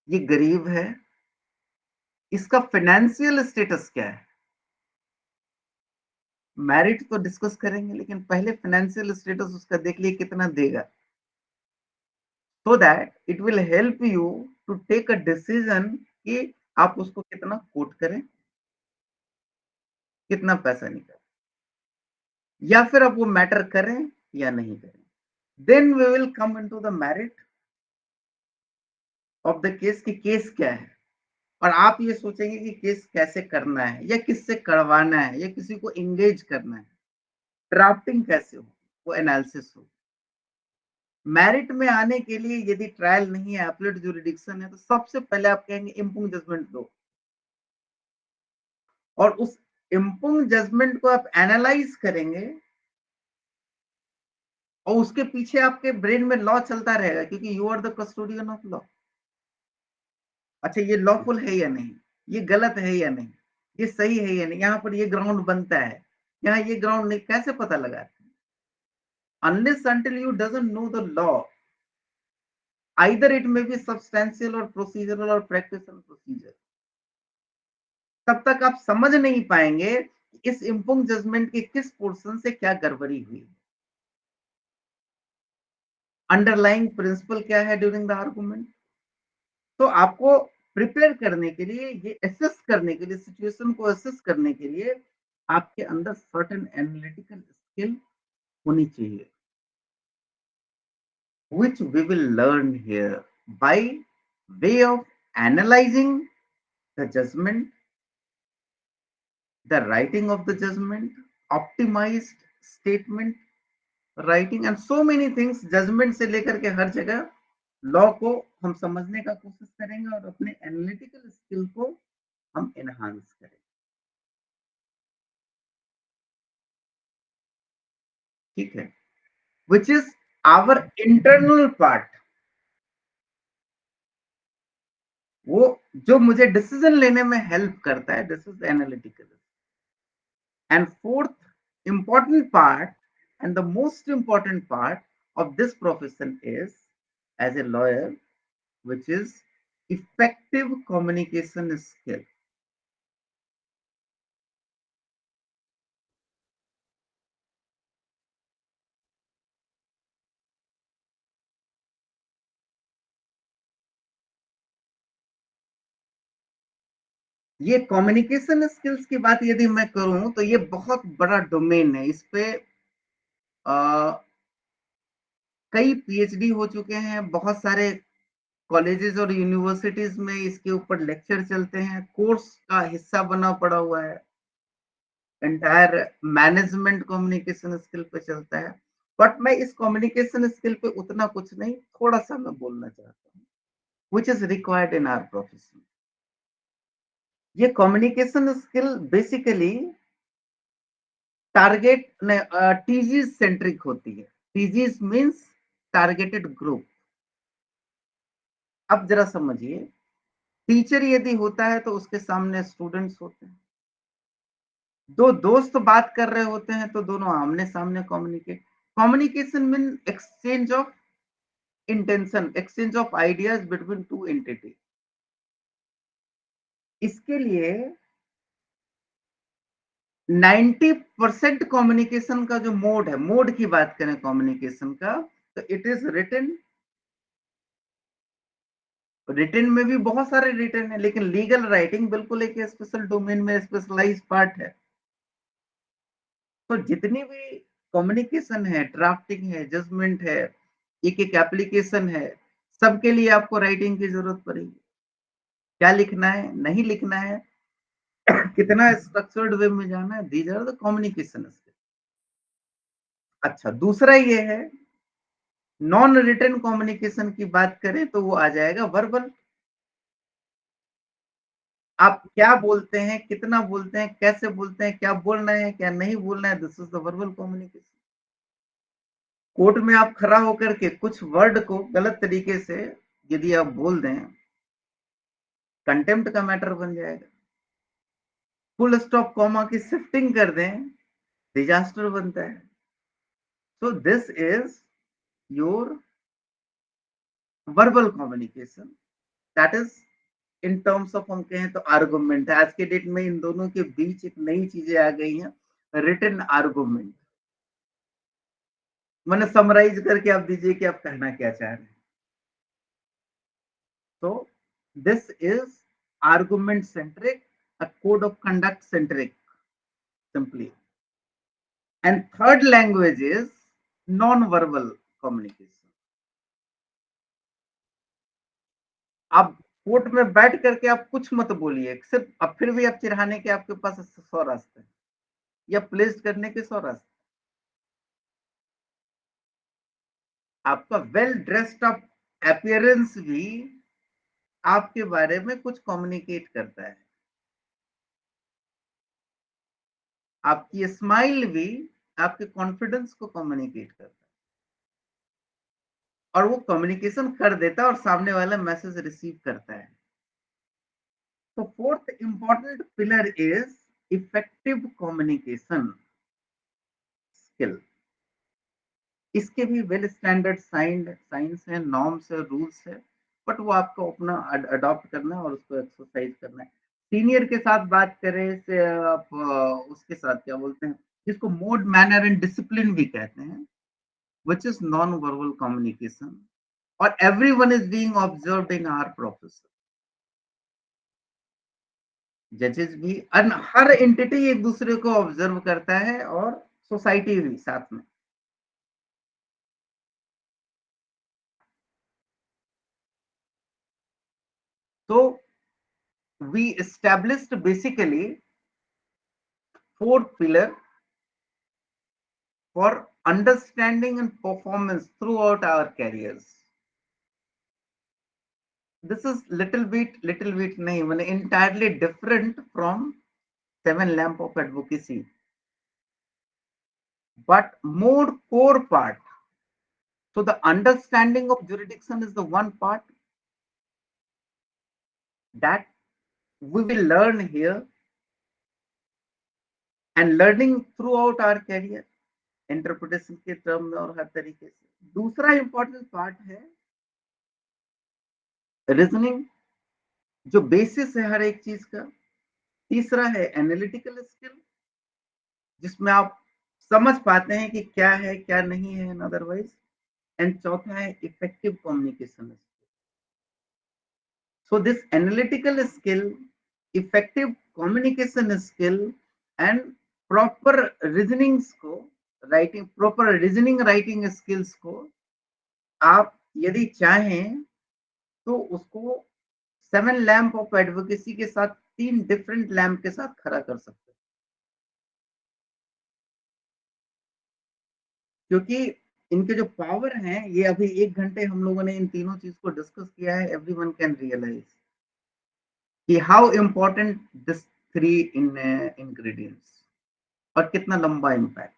ये गरीब है, इसका फाइनेंशियल स्टेटस क्या है। मैरिट तो डिस्कस करेंगे, लेकिन पहले फाइनेंशियल स्टेटस उसका देख लिए कितना देगा, so that it will help you to take a decision कि आप उसको कितना कोट करें, कितना पैसा निकालें, या फिर आप वो मैटर करें या नहीं करें। Then we will come into the merit of the case, की केस क्या है, और आप ये सोचेंगे कि केस कैसे करना है, या किससे करवाना है, या किसी को एंगेज करना है, ड्राफ्टिंग कैसे हो, वो एनालिसिस हो। मेरिट में आने के लिए यदि ट्रायल नहीं है, एपलेट जुरिडिक्शन है, तो सबसे पहले आप कहेंगे इम्पुंग जजमेंट दो, और उस इम्पुंग जजमेंट को आप एनालाइज करेंगे, और उसके पीछे आपके ब्रेन में लॉ चलता रहेगा, क्योंकि you are the custodian of law. अच्छा ये लॉफुल है या नहीं, ये गलत है या नहीं, ये सही है या नहीं, यहाँ पर ये ग्राउंड बनता है, यहाँ ये ग्राउंड नहीं, कैसे पता लगा। Unless until you doesn't know the law, either it may be substantial or procedural or practical procedure, तब तक आप समझ नहीं पाएंगे कि इस इम्पुंग जजमेंट के किस पोर्शन से क्या गड़बड़ी हुई, अंडरलाइंग प्रिंसिपल क्या है ड्यूरिंग द आर्गुमेंट। तो आपको प्रिपेयर करने के लिए, ये एसेस करने के लिए, सिचुएशन को एसेस करने के लिए आपके अंदर सर्टेन एनालिटिकल स्किल होनी चाहिए, which we will learn here by way of analyzing the judgment, the writing of the judgment, optimized statement writing, and so many things, judgment से लेकर के हर जगह लॉ को हम समझने का कोशिश करेंगे और अपने एनालिटिकल स्किल को हम एनहांस करेंगे। ठीक है, which is our internal part, वो जो मुझे डिसीजन लेने में हेल्प करता है, this is analytical. And fourth important part and the most important part of this profession is as a lawyer, which is effective communication skill. ये communication skills की बात यदि मैं करूं तो ये बहुत बड़ा डोमेन है। इस पे कई पीएचडी हो चुके हैं, बहुत सारे कॉलेजेस और यूनिवर्सिटीज में इसके ऊपर लेक्चर चलते हैं, कोर्स का हिस्सा बना पड़ा हुआ है, एंटायर मैनेजमेंट कम्युनिकेशन स्किल पे चलता है। बट मैं इस कम्युनिकेशन स्किल पे उतना कुछ नहीं, थोड़ा सा मैं बोलना चाहता हूँ, which is required in our profession. ये communication skill basically target TGs centric होती है। TGs means targeted group. अब जरा समझिए, टीचर यदि होता है तो उसके सामने स्टूडेंट्स होते हैं, दो दोस्त बात कर रहे होते हैं तो दोनों आमने सामने communication mean exchange of intention, exchange of ideas between two entity. इसके लिए 90% कम्युनिकेशन का जो मोड है, मोड की बात करें कम्युनिकेशन का, तो इट इज रिटन। रिटन में भी बहुत सारे रिटन है, लेकिन लीगल राइटिंग बिल्कुल एक स्पेशल डोमेन में स्पेशलाइज पार्ट है। तो जितनी भी कम्युनिकेशन है, ड्राफ्टिंग है, जजमेंट है, एक एक एप्लीकेशन है, सबके लिए आपको राइटिंग की जरूरत पड़ेगी। क्या लिखना है, नहीं लिखना है, कितना स्ट्रक्चर्ड वे में जाना है, these are the communication skill. अच्छा, दूसरा ये है, नॉन रिटन कम्युनिकेशन की बात करें तो वो आ जाएगा वर्बल। आप क्या बोलते हैं, कितना बोलते हैं, कैसे बोलते हैं, क्या बोलना है, क्या नहीं बोलना है, this is the verbal communication. Court में आप खड़ा होकर के कुछ वर्ड को गलत तरीके से यदि आप बोल दें, कंटेम्प्ट का मैटर बन जाएगा। फुल स्टॉप कॉमा की शिफ्टिंग कर दें, डिजास्टर बनता है। सो this is your verbal communication, that is in terms of हम कहें तो आर्गुमेंट है। आज के डेट में इन दोनों के बीच एक नई चीजें आ गई हैं, रिटन आर्गुमेंट। मैंने समराइज करके आप दीजिए कि आप कहना क्या चाह रहे हैं। तो this is argument centric, a code of conduct centric, simply. And third language is non-verbal communication. आप कोर्ट में बैठ करके आप कुछ मत बोलिए, सिर्फ अब फिर भी आप चिढ़ाने के आपके पास 100 रास्ते हैं, या प्लेस करने के 100 रास्ते। आपका वेल ड्रेस्ड अप अपीयरेंस भी आपके बारे में कुछ कम्युनिकेट करता है। आपकी स्माइल भी आपके कॉन्फिडेंस को कम्युनिकेट करता है, और वो कम्युनिकेशन कर देता है और सामने वाला मैसेज रिसीव करता है। तो fourth important pillar is effective communication skill. इसके भी वेल स्टैंडर्ड साइंस है, नॉर्म्स है, रूल्स है, बट वो आपको अपना अडॉप्ट करना है और उसको एक्सरसाइज करना है। सीनियर के साथ बात करें से आप उसके साथ क्या बोलते हैं, जिसको मोड मैनर एंड डिसिप्लिन भी कहते हैं, which is non verbal communication, और everyone is being observed in our profession. जजेस भी, हर एंटिटी एक दूसरे को ऑब्जर्व करता है, और सोसाइटी भी साथ में। तो we established basically 4 pillar for understanding and performance throughout our careers. this is little bit नहीं मैंने entirely different from seven lamp of advocacy, but more core part. So the understanding of jurisdiction is the one part that we will learn here and learning throughout our career, interpretation के term में और हर तरीके से. दूसरा important part है reasoning, जो basis है हर एक चीज का. तीसरा है एनालिटिकल स्किल, जिसमें आप समझ पाते हैं कि क्या है क्या नहीं है इन अदरवाइज. एंड चौथा है effective communication. So this analytical skill, effective communication skill and proper reasonings को writing, proper reasoning writing skills को आप यदि चाहें तो उसको सेवन लैम्प ऑफ एडवोकेसी के साथ, तीन डिफरेंट लैम्प के साथ खड़ा कर सकते हैं. क्योंकि इनके जो पावर हैं, ये अभी 1 घंटे हम लोगों ने इन तीनों चीज को डिस्कस किया है. एवरीवन कैन रियलाइज कि how important this three in ingredients और कितना लंबा इम्पैक्ट.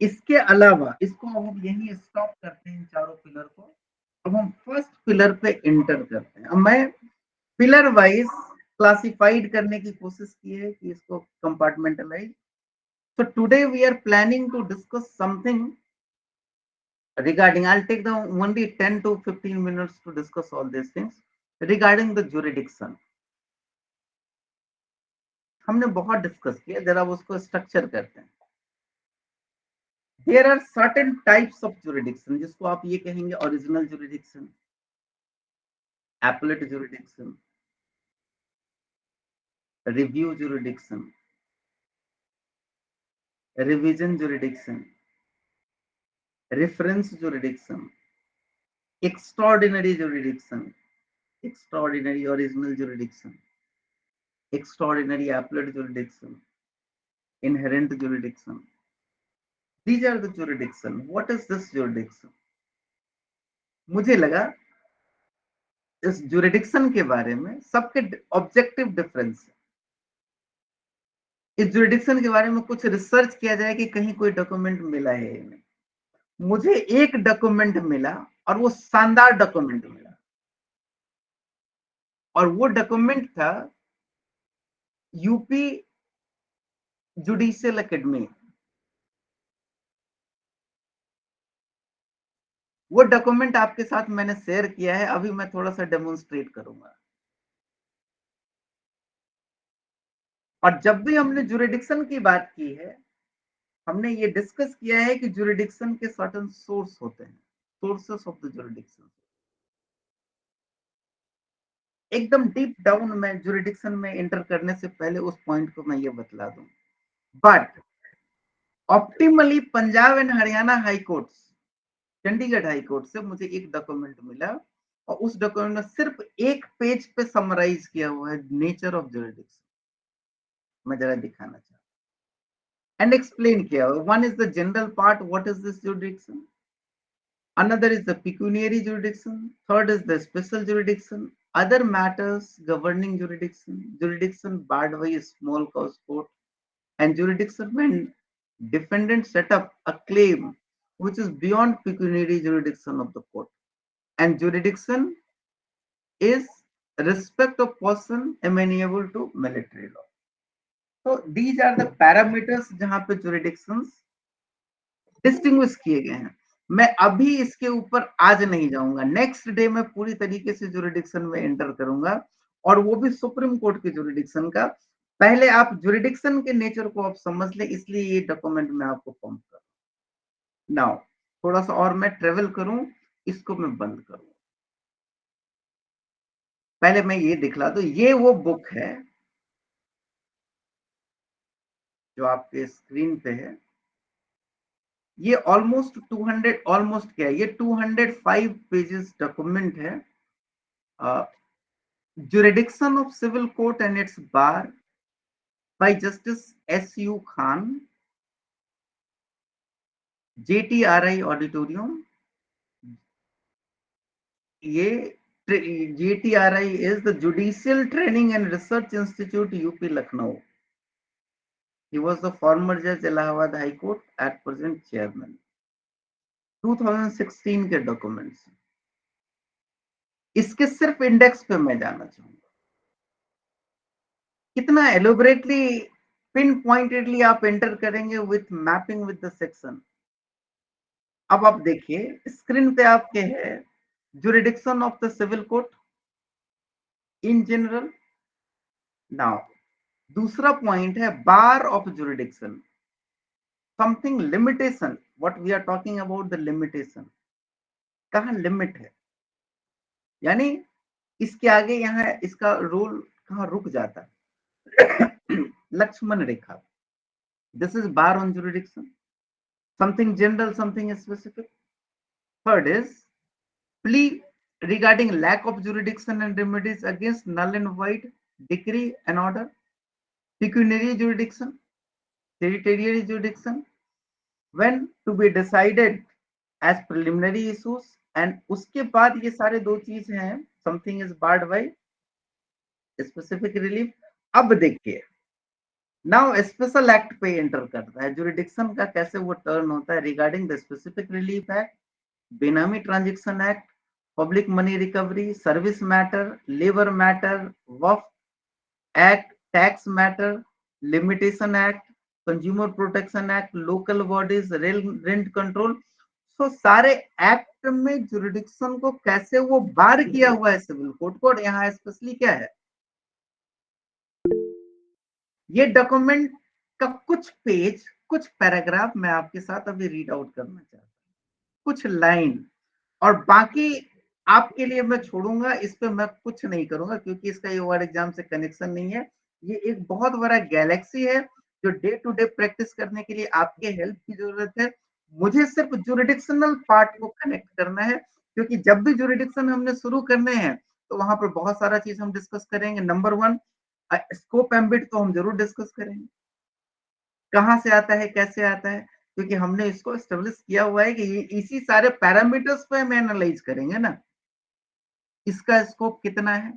इसके अलावा इसको अब हम यही स्टॉप करते हैं चारों पिलर को. अब हम फर्स्ट पिलर पे एंटर करते हैं. अब मैं पिलर वाइज क्लासिफाइड करने की कोशिश की है कि इसको compartmentalise. So today we are planning to discuss something regarding, I'll take the only 10 to 15 minutes to discuss all these things regarding the jurisdiction. हमने बहुत डिस्कस किया, जरा उसको स्ट्रक्चर करते हैं. There are certain types of jurisdiction, जिसको आप ये कहेंगे original jurisdiction, appellate jurisdiction, review jurisdiction, revision jurisdiction, reference jurisdiction, extraordinary jurisdiction, extraordinary original jurisdiction, extraordinary appellate jurisdiction, inherent jurisdiction. These are the jurisdiction. What is this jurisdiction? मुझे लगा इस jurisdiction के बारे में सबके ऑब्जेक्टिव डिफरेंस है. इस jurisdiction के बारे में कुछ रिसर्च किया जाए कि कहीं कोई डॉक्यूमेंट मिला है या नहीं. मुझे एक डॉक्यूमेंट मिला और वो शानदार डॉक्यूमेंट मिला, और वो डॉक्यूमेंट था यूपी जुडिशियल एकेडमी. वो डॉक्यूमेंट आपके साथ मैंने शेयर किया है, अभी मैं थोड़ा सा डेमोन्स्ट्रेट करूंगा. और जब भी हमने जुरिडिक्शन की बात की है, हमने ये डिस्कस किया है कि जुरिडिक्शन के सर्टेन सोर्स होते हैं, सोर्सेस ऑफ द जुरिडिक्शन. एकदम डीप डाउन में जुरिडिक्शन में एंटर करने से पहले उस पॉइंट को मैं ये बतला दूं. But optimally Punjab and Haryana high court, Chandigarh high court से मुझे एक डॉक्यूमेंट मिला, और उस डॉक्यूमेंट में सिर्फ एक पेज पे समराइज किया हुआ है नेचर ऑफ जुरिडिक्शन. मैं जरा दिखाना चाहता हूं एंड एक्सप्लेन किया हुआ. One is the general part, what is this jurisdiction. Another is the pecuniary jurisdiction. Third is the special jurisdiction. Other matters governing jurisdiction. Jurisdiction barred by a small cause court. And jurisdiction when defendant set up a claim which is beyond pecuniary jurisdiction of the court. And jurisdiction is respect of person amenable to military law. So these are the parameters जहां पे jurisdictions distinguish किए गए हैं. मैं अभी इसके ऊपर आज नहीं जाऊंगा. नेक्स्ट डे में पूरी तरीके से जुरिडिक्शन में एंटर करूंगा, और वो भी सुप्रीम कोर्ट के जुरिडिक्शन का. पहले आप जुरिडिक्शन के नेचर को आप समझ ले, इसलिए ये डॉक्यूमेंट मैं आपको पंप कर. नाउ थोड़ा सा और मैं ट्रेवल करूं, इसको मैं बंद करूं. पहले मैं ये दिखला दूं. ये वो बुक है जो आपके स्क्रीन पे है. ये ऑलमोस्ट 200, ऑलमोस्ट क्या है, ये 205 पेजेस डॉक्यूमेंट है. Jurisdiction of Civil Court and its Bar by Justice S.U. Khan, JTRI Auditorium. ये GTRI is the Judicial Training and Research Institute, UP Lucknow. He was the former judge Allahabad High Court, at present chairman. 2016 के documents, इसके सिर्फ index पे मैं जाना चाहूंगा, कितना elaborately pin pointedly आप एंटर करेंगे with mapping with the section. अब आप देखिए स्क्रीन पे आपके है jurisdiction of the civil court in general. Now दूसरा पॉइंट है bar of jurisdiction, something limitation, what we are talking about the limitation, कहां लिमिट है, यानी इसके आगे यहाँ इसका रोल कहां रुक जाता है। Lakshman rekha, this is bar on jurisdiction, something general, something specific. Third is plea regarding lack of jurisdiction and remedies against null and void decree and order, pecuniary jurisdiction, territorial jurisdiction, when to be decided as preliminary issues, and उसके बाद ये सारे दो चीज हैं, something is barred by specific relief। अब देखिए now special act पे एंटर करता है, जुरिडिक्शन का कैसे वो टर्न होता है, regarding the specific relief act, benami transaction act, public money recovery, service matter, labour matter, Waqf act, tax matter, limitation act, consumer protection act, local bodies, rent control. So सारे act में jurisdiction को कैसे वो बार किया हुआ है सिविल कोर्ट को, और यहाँ स्पेशली क्या है, ये डॉक्यूमेंट का कुछ पेज, कुछ पैराग्राफ मैं आपके साथ अभी रीड आउट करना चाहता हूँ, कुछ लाइन, और बाकी आपके लिए मैं छोड़ूंगा, इस पे मैं कुछ नहीं करूंगा क्योंकि इसका ये वर्ड एग्जाम से कनेक्शन नहीं है। ये एक बहुत बड़ा गैलेक्सी है जो डे टू डे प्रैक्टिस करने के लिए आपके हेल्प की जरूरत है। मुझे सिर्फ जुरिडिक्शनल पार्ट को कनेक्ट करना है, क्योंकि जब भी जुरिडिक्शन हमने शुरू करने हैं तो वहां पर बहुत सारा चीज हम डिस्कस करेंगे। नंबर वन, स्कोप एम्बिट तो हम जरूर डिस्कस करेंगे, कहां से आता है, कैसे आता है, क्योंकि हमने इसको एस्टेब्लिश किया हुआ है कि इसी सारे पैरामीटर्स पे हम एनालाइज करेंगे ना, इसका स्कोप कितना है,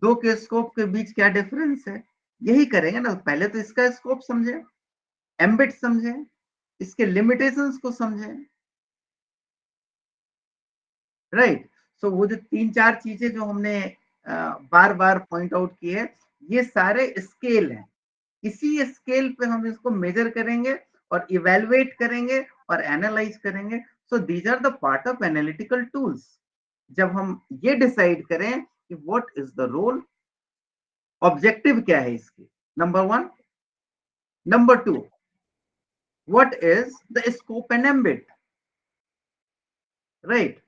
दो के स्कोप के बीच क्या डिफरेंस है, यही करेंगे ना। पहले तो इसका स्कोप समझे, एम्बिट समझे, इसके लिमिटेशंस को समझे, राइट। सो वो जो तीन चार चीजें जो हमने बार बार पॉइंट आउट की है, ये सारे स्केल हैं, इसी स्केल पे हम इसको मेजर करेंगे और इवेलुएट करेंगे और एनालाइज करेंगे। So these are the part of analytical tools. जब हम ये डिसाइड करें कि what is the role, objective क्या है इसकी, number one, number two, what is the scope and ambit, right,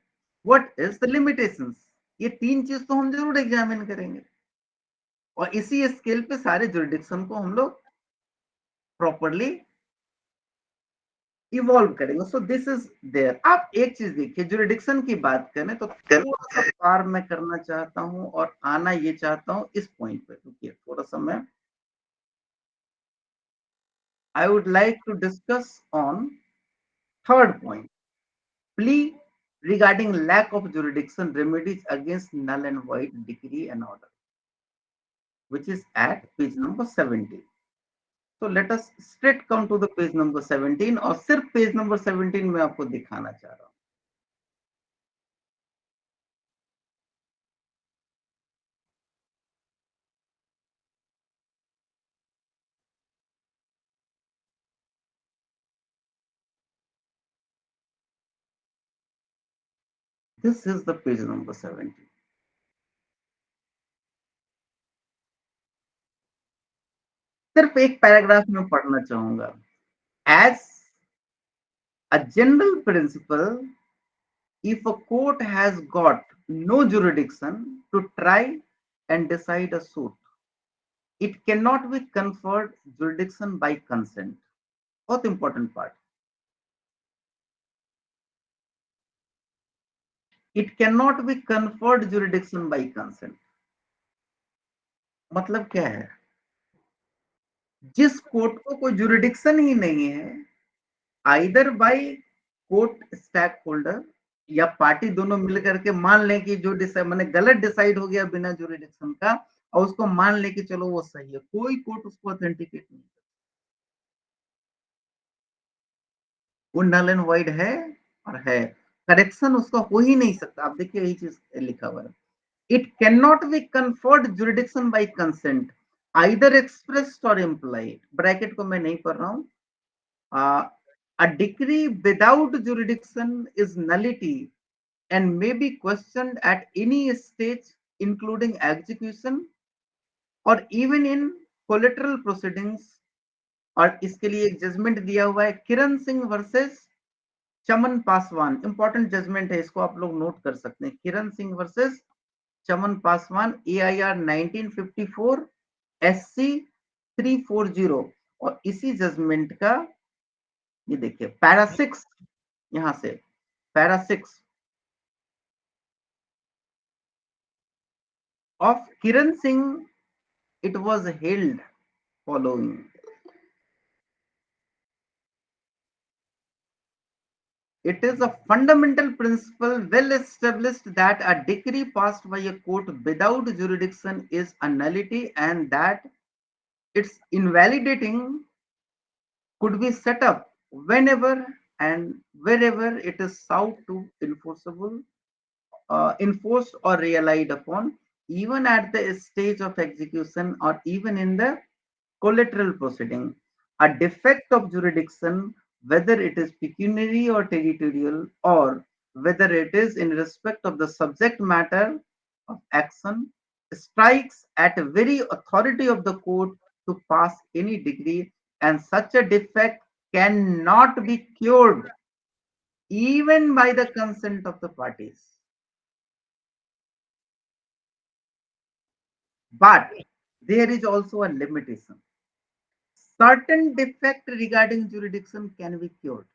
what is the limitations, ये तीन चीज तो हम जरूर एग्जामिन करेंगे, और इसी स्केल पे सारे जुरिडिक्शन को हम लोग प्रॉपरली इवॉल्व करेंगे। So this is there. आप एक चीज देखिए, जुरिडिक्शन की बात करें तो थोड़ा सा पार मैं करना चाहता हूं और आना ये चाहता हूं इस पॉइंट पे, रुकिए थोड़ा सा, मैं I would like to discuss on third point, plea regarding lack of jurisdiction remedies against null and void decree and order, which is at page number 17. So let us straight come to the page number 17, और सिर्फ page number 17 में आपको दिखाना चाह रहा हूं। This is the page number 17. सिर्फ एक पैराग्राफ में पढ़ना चाहूंगा। As a general principle, if a court has got no jurisdiction to try and decide a suit, it cannot be conferred jurisdiction by consent। बहुत important part, it cannot be conferred jurisdiction by consent। मतलब क्या है, जिस court को कोई jurisdiction ही नहीं है, either by court stakeholder या पार्टी दोनों मिल करके मान लें कि जो डिसाइड मैंने गलत डिसाइड हो गया बिना जुरिडिक्शन का, और उसको मान लें कि चलो वो सही है, कोई कोर्ट उसको ऑथेंटिकेट नहीं, वो नल एंड वाइड है और है, करेक्शन उसका हो ही नहीं सकता। आप देखिए यही चीज लिखा हुआ है, it can not be conferred jurisdiction bye consent either expressed और इम्प्लाइड, ब्रैकेट को मैं नहीं पढ़ रहा हूँ। A decree without jurisdiction is nullity and may be questioned at any stage, including execution or even in collateral proceedings। और इसके लिए एक जजमेंट दिया हुआ है, किरण सिंह वर्सेस चमन पासवान, इंपॉर्टेंट जजमेंट है, इसको आप लोग नोट कर सकते हैं, किरण सिंह वर्सेस चमन पासवान, AIR 1954 SC 340। और इसी जजमेंट का ये देखिए पैरा 6, यहां से para 6 of Kiran Singh, it was held following. It is a fundamental principle well established that a decree passed by a court without jurisdiction is a nullity and that its invalidating could be set up whenever and wherever it is sought to enforceable, enforced or relied upon, even at the stage of execution or even in the collateral proceeding. A defect of jurisdiction, whether it is pecuniary or territorial, or whether it is in respect of the subject matter of action, strikes at the very authority of the court to pass any decree, and such a defect cannot be cured even by the consent of the parties. But there is also a limitation. Certain defect regarding jurisdiction can be cured,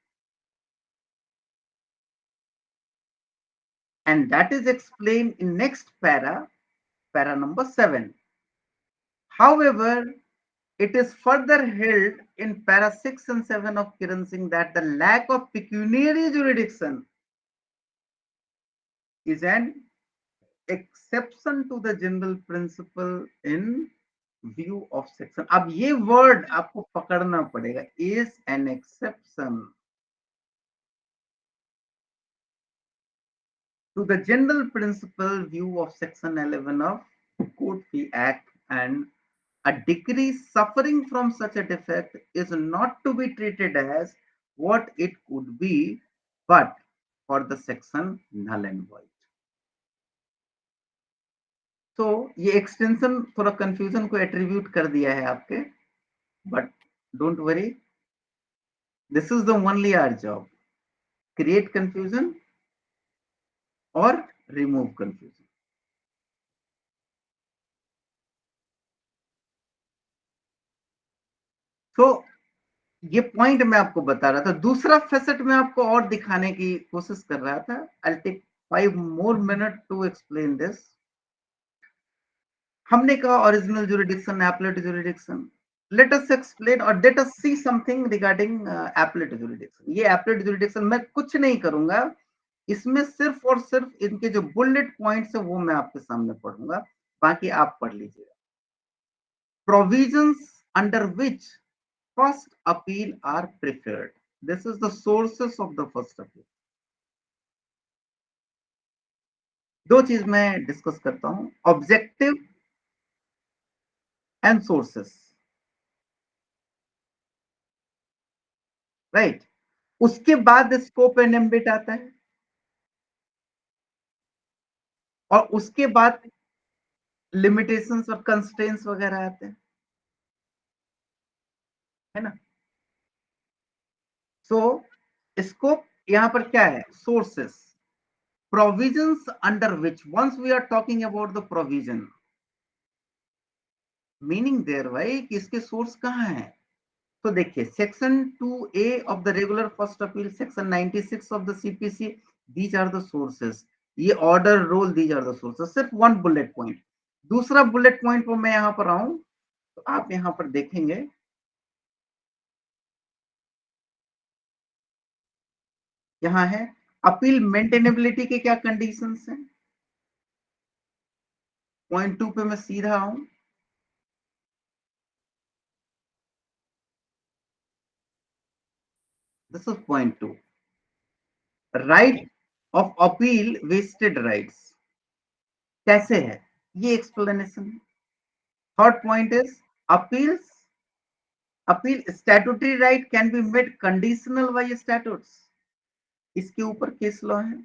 and that is explained in next para number 7. However, it is further held in para 6 and 7 of Kiran Singh that the lack of pecuniary jurisdiction is an exception to the general principle in view of section। अब ये word आपको पकड़ना पड़ेगा, is an exception to the general principle view of section 11 of Court Fee Act, and a decree suffering from such a defect is not to be treated as what it could be, but for the section null and void। तो ये extension थोड़ा confusion को attribute कर दिया है आपके, but don't worry, this is the only our job, create confusion और remove confusion. तो ये पॉइंट मैं आपको बता रहा था, दूसरा फेसेट में आपको और दिखाने की कोशिश कर रहा था। I take 5 more minutes to explain this. हमने कहा original jurisdiction, appellate jurisdiction, let us explain और let us see something regarding appellate jurisdiction. ये एपलेट जुरिडिक्शन मैं कुछ नहीं करूंगा, इसमें सिर्फ और सिर्फ इनके जो बुलेट पॉइंट्स है वो मैं आपके सामने पढ़ूंगा, बाकी आप पढ़ लीजिएगा। Provisions under which first appeal or preferred, this is the sources of the first appeal. दो चीज मैं डिस्कस करता हूं, ऑब्जेक्टिव एंड सोर्सेस, राइट। उसके बाद स्कोप एंड एम्बिट आता है, और उसके बाद लिमिटेशंस और कंस्ट्रेंट्स वगैरह आते हैं, है ना। सो स्कोप यहां पर क्या है, sources, provisions under which, once we are talking about the provision, meaning there भाई कि इसके सोर्स कहां है। तो देखिए section 2A of the regular first appeal, section 96 of the CPC, these are the sources. ये order rule, these are the sources, सिर्फ one bullet point. दूसरा बुलेट पॉइंट पर मैं यहां पर आऊं तो आप यहां पर देखेंगे, यहां है अपील मेंटेनेबिलिटी के क्या कंडीशंस हैं? पॉइंट 2 पे मैं सीधा आऊं। This is point 2, right of appeal vested rights कैसे है, ये एक्सप्लेनेशन है। Third point is appeals appeal statutory right can be made conditional by statutes, इसके ऊपर केस लॉ है।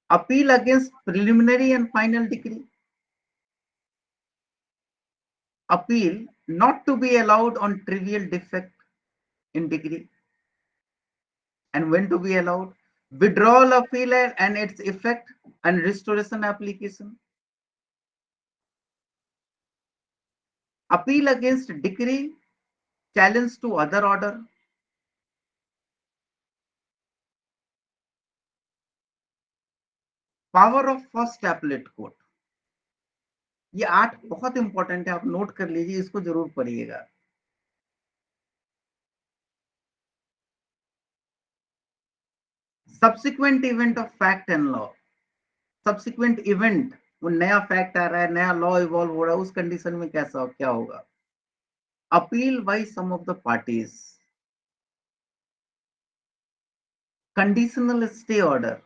Appeal against preliminary and final decree, appeal not to be allowed on trivial defect in degree. And when to be allowed? Withdrawal appeal and its effect and restoration application. Appeal against decree, challenge to other order. Power of first appellate court. ये 8 बहुत important है, आप note कर लीजिए, इसको जरूर पढ़िएगा। Subsequent event of fact and law, subsequent event, वो नया फैक्ट आ रहा है, नया लॉ इवॉल्व हो रहा है, उस कंडीशन में कैसा क्या होगा। Appeal by some of the parties, conditional stay order,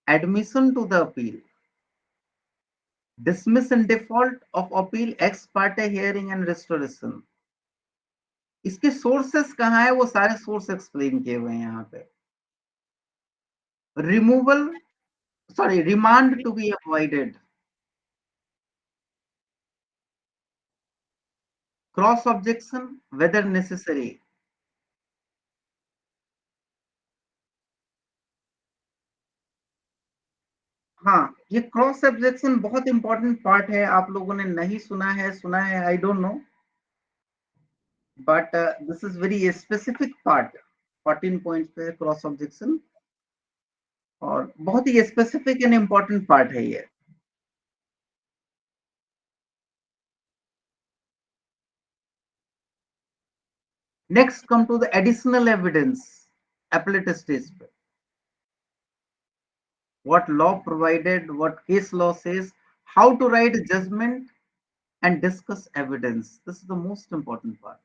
admission to the appeal, dismiss and default of appeal ex parte hearing and restoration। इसके सोर्सेस कहाँ है, वो सारे सोर्स एक्सप्लेन किए हुए हैं यहाँ पे। Removal, sorry, remand to be avoided, cross objection whether necessary. हाँ, ये क्रॉस ऑब्जेक्शन बहुत इंपॉर्टेंट पार्ट है, आप लोगों ने नहीं सुना है, I don't know, but this is very specific part. 14 point पे क्रॉस ऑब्जेक्शन, और बहुत ही स्पेसिफिक एंड इंपॉर्टेंट पार्ट है ये। Next, come to the additional evidence, appellate stage पे। What law provided, what case law says, how to write judgment and discuss evidence. This is the most important part.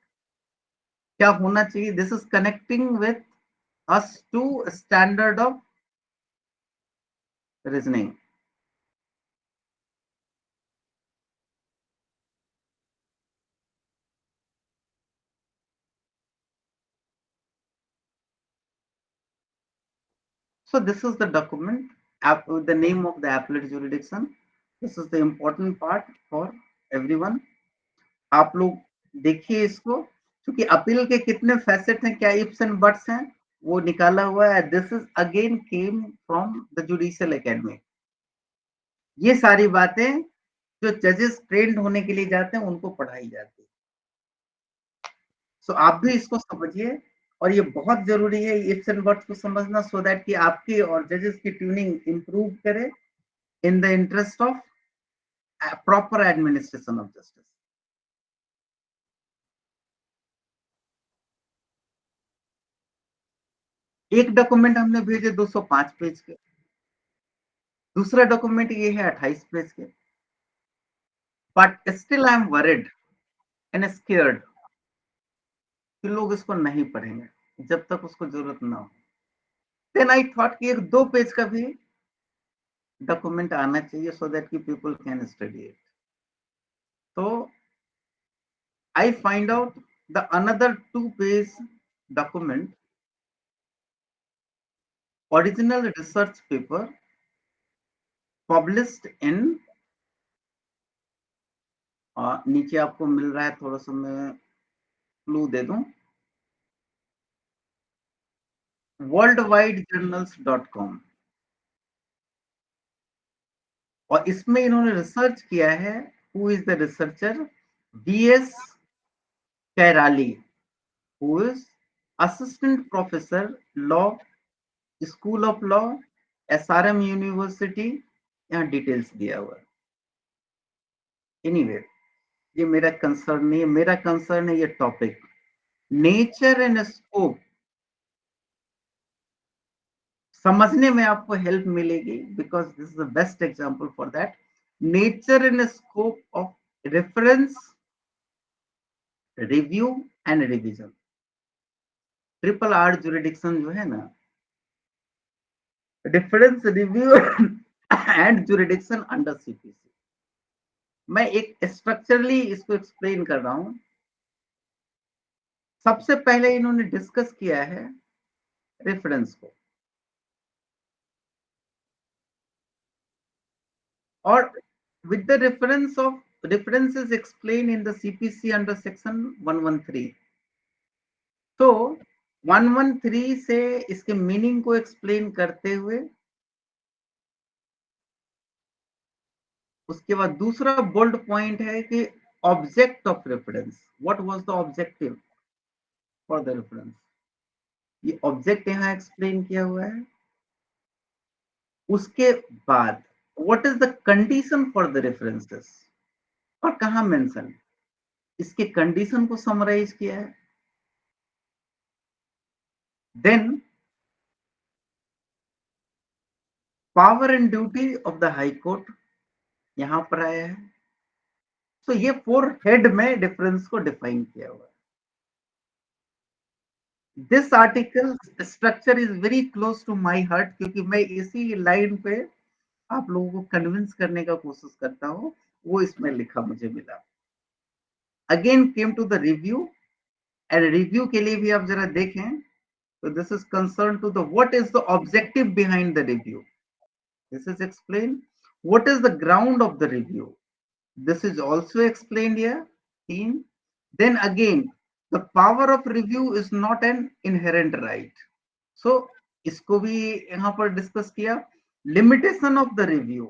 क्या होना चाहिए? This is connecting with us to standard of reasoning. So this is the document with the name of the appellate jurisdiction. This is the important part for everyone. आप लोग देखिए इसको, क्योंकि appeal के कितने फैसेट हैं, क्या इफ्स एंड बट्स हैं, वो निकाला हुआ है। This is again came from the judicial academy. ये सारी बातें जो जजेस ट्रेंड होने के लिए जाते हैं उनको पढ़ाई जाती है। सो आप भी इसको समझिए, और ये बहुत जरूरी है इफ्स एंड बट्स को समझना, सो दैट कि आपकी और जजेस की ट्यूनिंग इंप्रूव करे in the interest of proper administration of justice. एक डॉक्यूमेंट हमने भेजे 205 पेज के, दूसरा डॉक्यूमेंट ये है 28 पेज के, but still I am worried and scared कि लोग इसको नहीं पढ़ेंगे जब तक उसको जरूरत ना हो। देन आई थॉट कि एक 2 पेज का भी डॉक्यूमेंट आना चाहिए, सो दैट कि पीपल कैन स्टडी इट। तो I find out the another 2 page document, original research paper published in, नीचे आपको मिल रहा है, थोड़ा सा मैं क्लू दे दूं, worldwidejournals.com। और इसमें इन्होंने रिसर्च किया है, who is the researcher, BS Kairali, who is assistant professor law, school of law, SRM university, यहाँ डिटेल्स दिया हुआ है। एनीवे, ये मेरा कंसर्न नहीं है, मेरा कंसर्न है ये टॉपिक। नेचर एंड स्कोप समझने में आपको हेल्प मिलेगी, because this is the best example for that. Nature and scope of reference, review and revision. Triple R jurisdiction जो है ना, reference, review and jurisdiction under CPC. मैं एक स्ट्रक्चरली इसको एक्सप्लेन कर रहा हूं. सबसे पहले इन्होंने डिस्कस किया है रेफरेंस को, और with the reference is explained in the CPC under section 113. तो 113 से इसके मीनिंग को एक्सप्लेन करते हुए उसके बाद दूसरा बोल्ड पॉइंट है कि object of reference, what was the objective for the reference. ये ऑब्जेक्ट यहां एक्सप्लेन किया हुआ है. उसके बाद what is the condition for the references, और कहां मेंशन, इसके कंडीशन को समराइज किया है. Then power and duty of the high court यहां पर आया है. तो ये 4 हेड में डिफरेंस को डिफाइन किया हुआ है. This article structure is very close to my heart, क्योंकि मैं इसी लाइन पे आप लोगों को कन्विंस करने का कोशिश करता हूं. वो इसमें लिखा मुझे मिला. Again came to the review, and review के लिए भी आप जरा देखें. तो this is concern to the what is the objective behind the review. This is explain. What is the ground of the review. This is also explained here. Then again, the power of review is not an inherent right. So इसको भी यहाँ पर discuss किया. Limitation of the review,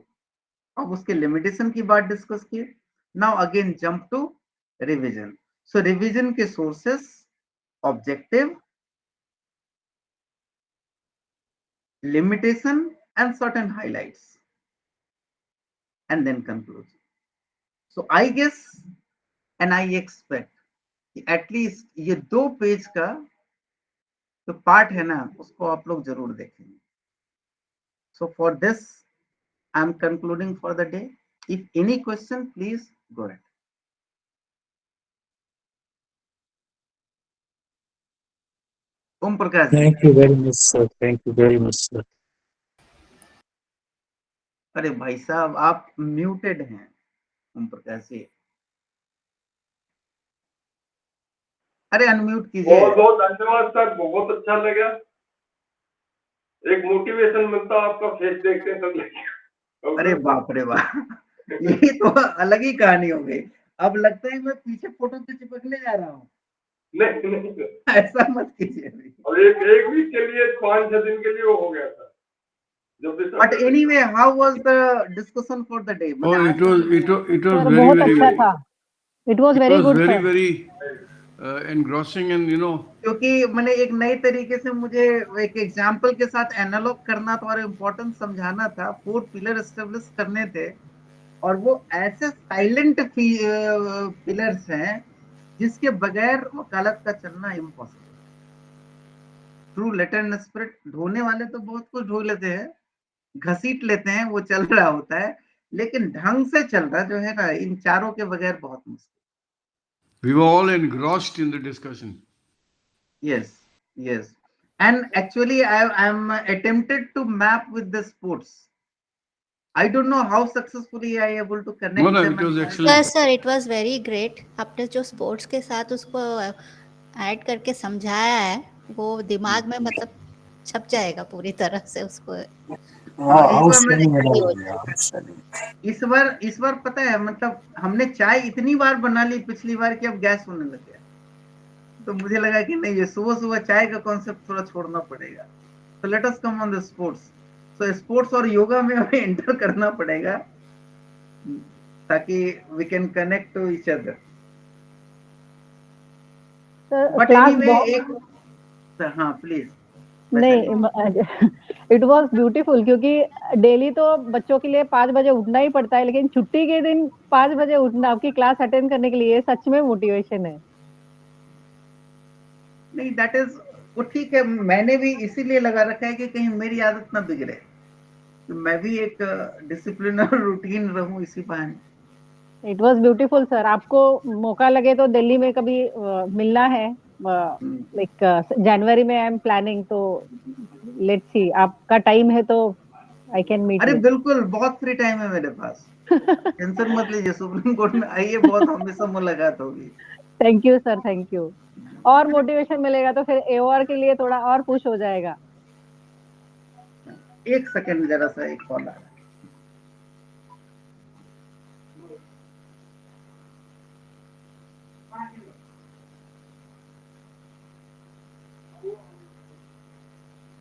अब उसके limitation की बात discuss की. Now again jump to revision. So revision के sources, objective, limitation and certain highlights, and then conclusion. So I guess and I expect at least ये 2 पेज का जो पार्ट है ना, उसको आप लोग जरूर देखेंगे. So for this I am concluding for the day. If any question please go ahead. Om Prakash. Thank you very much sir. Thank you very much sir. अरे भाई साहब आप म्यूटेड हैं ओम प्रकाश जी. अरे अनम्यूट कीजिए. बहुत बहुत धन्यवाद सर, बहुत अच्छा लगा. एक मोटिवेशन मिलता आपका फेस देखते हैं सब. अरे बाप रे बाप, ये तो अलग ही कहानी हो गई. अब लगता है मैं पीछे फोटो से चिपकने जा रहा हूँ. नहीं ऐसा मत कीजिए. और एक वीक के लिए 5-6 दिन के लिए वो हो गया था. But anyway, how was the discussion for the day? Oh, it was very बहुत very अच्छा था. It was very good very sir. very engrossing, and you know, क्योंकि मैंने एक नए तरीके से मुझे एक एग्जाम्पल के साथ एनालॉग करना था और इम्पोर्टेंस समझाना था. 4 पिलर एस्टेब्लिश करने थे, और वो ऐसे साइलेंट पिलर्स हैं जिसके बगैर वकालत का चलना impossible. True letter and spirit ढोने वाले तो बहुत कुछ ढो लेते हैं, घसीट लेते हैं, वो चल रहा होता है, लेकिन ढंग से चल रहा जो है ना, इन चारों के बगैर बहुत मुश्किल. we were all engrossed in the discussion. Yes, yes. And actually, I'm attempted to map with the sports. I don't know how successfully I able to connect No, them. it was excellent. Yes, sir, it was very great. आपने जो sports के साथ उसको add करके समझाया है, वो दिमाग में मतलब छप जाएगा पूरी तरह से उसको. इस बार पता है, मतलब हमने चाय इतनी बार बना ली पिछली बार कि अब गैस होने लग गया. तो मुझे लगा कि नहीं, ये सुबह सुबह चाय का कॉन्सेप्ट थोड़ा छोड़ना पड़ेगा. तो let us come on the sports. तो स्पोर्ट्स और योगा में हमें एंटर करना पड़ेगा ताकि we can connect to each other. But anyway एक हाँ प्लीज. नहीं, इट वॉज ब्यूटीफुल, क्योंकि डेली तो बच्चों के लिए 5 बजे उठना ही पड़ता है, लेकिन छुट्टी के दिन 5 बजे उठना आपकी क्लास अटेंड करने के लिए सच में मोटिवेशन है. नहीं, दैट इज वो ठीक है, मैंने भी इसीलिए लगा रखा है कि कहीं मेरी आदत ना बिगड़े, तो मैं भी एक डिसिप्लिन और रूटीन रहूं इसी बहाने। It was beautiful sir. आपको मौका लगे तो दिल्ली में कभी मिलना है, लाइक जनवरी में आई एम प्लानिंग, तो लेट्स सी, आपका टाइम है तो आई कैन मीट अरे यू। बिल्कुल, बहुत फ्री टाइम है मेरे पास, टेंशन मत लीजिए, सुप्रीम कोर्ट में आइए, बहुत हमेशा मुलाकात होगी। Thank you sir, thank you. और मोटिवेशन मिलेगा तो फिर एओआर के लिए थोड़ा और पुश हो जाएगा। एक सेकंड, जरा सा एक कॉल आ रहा है।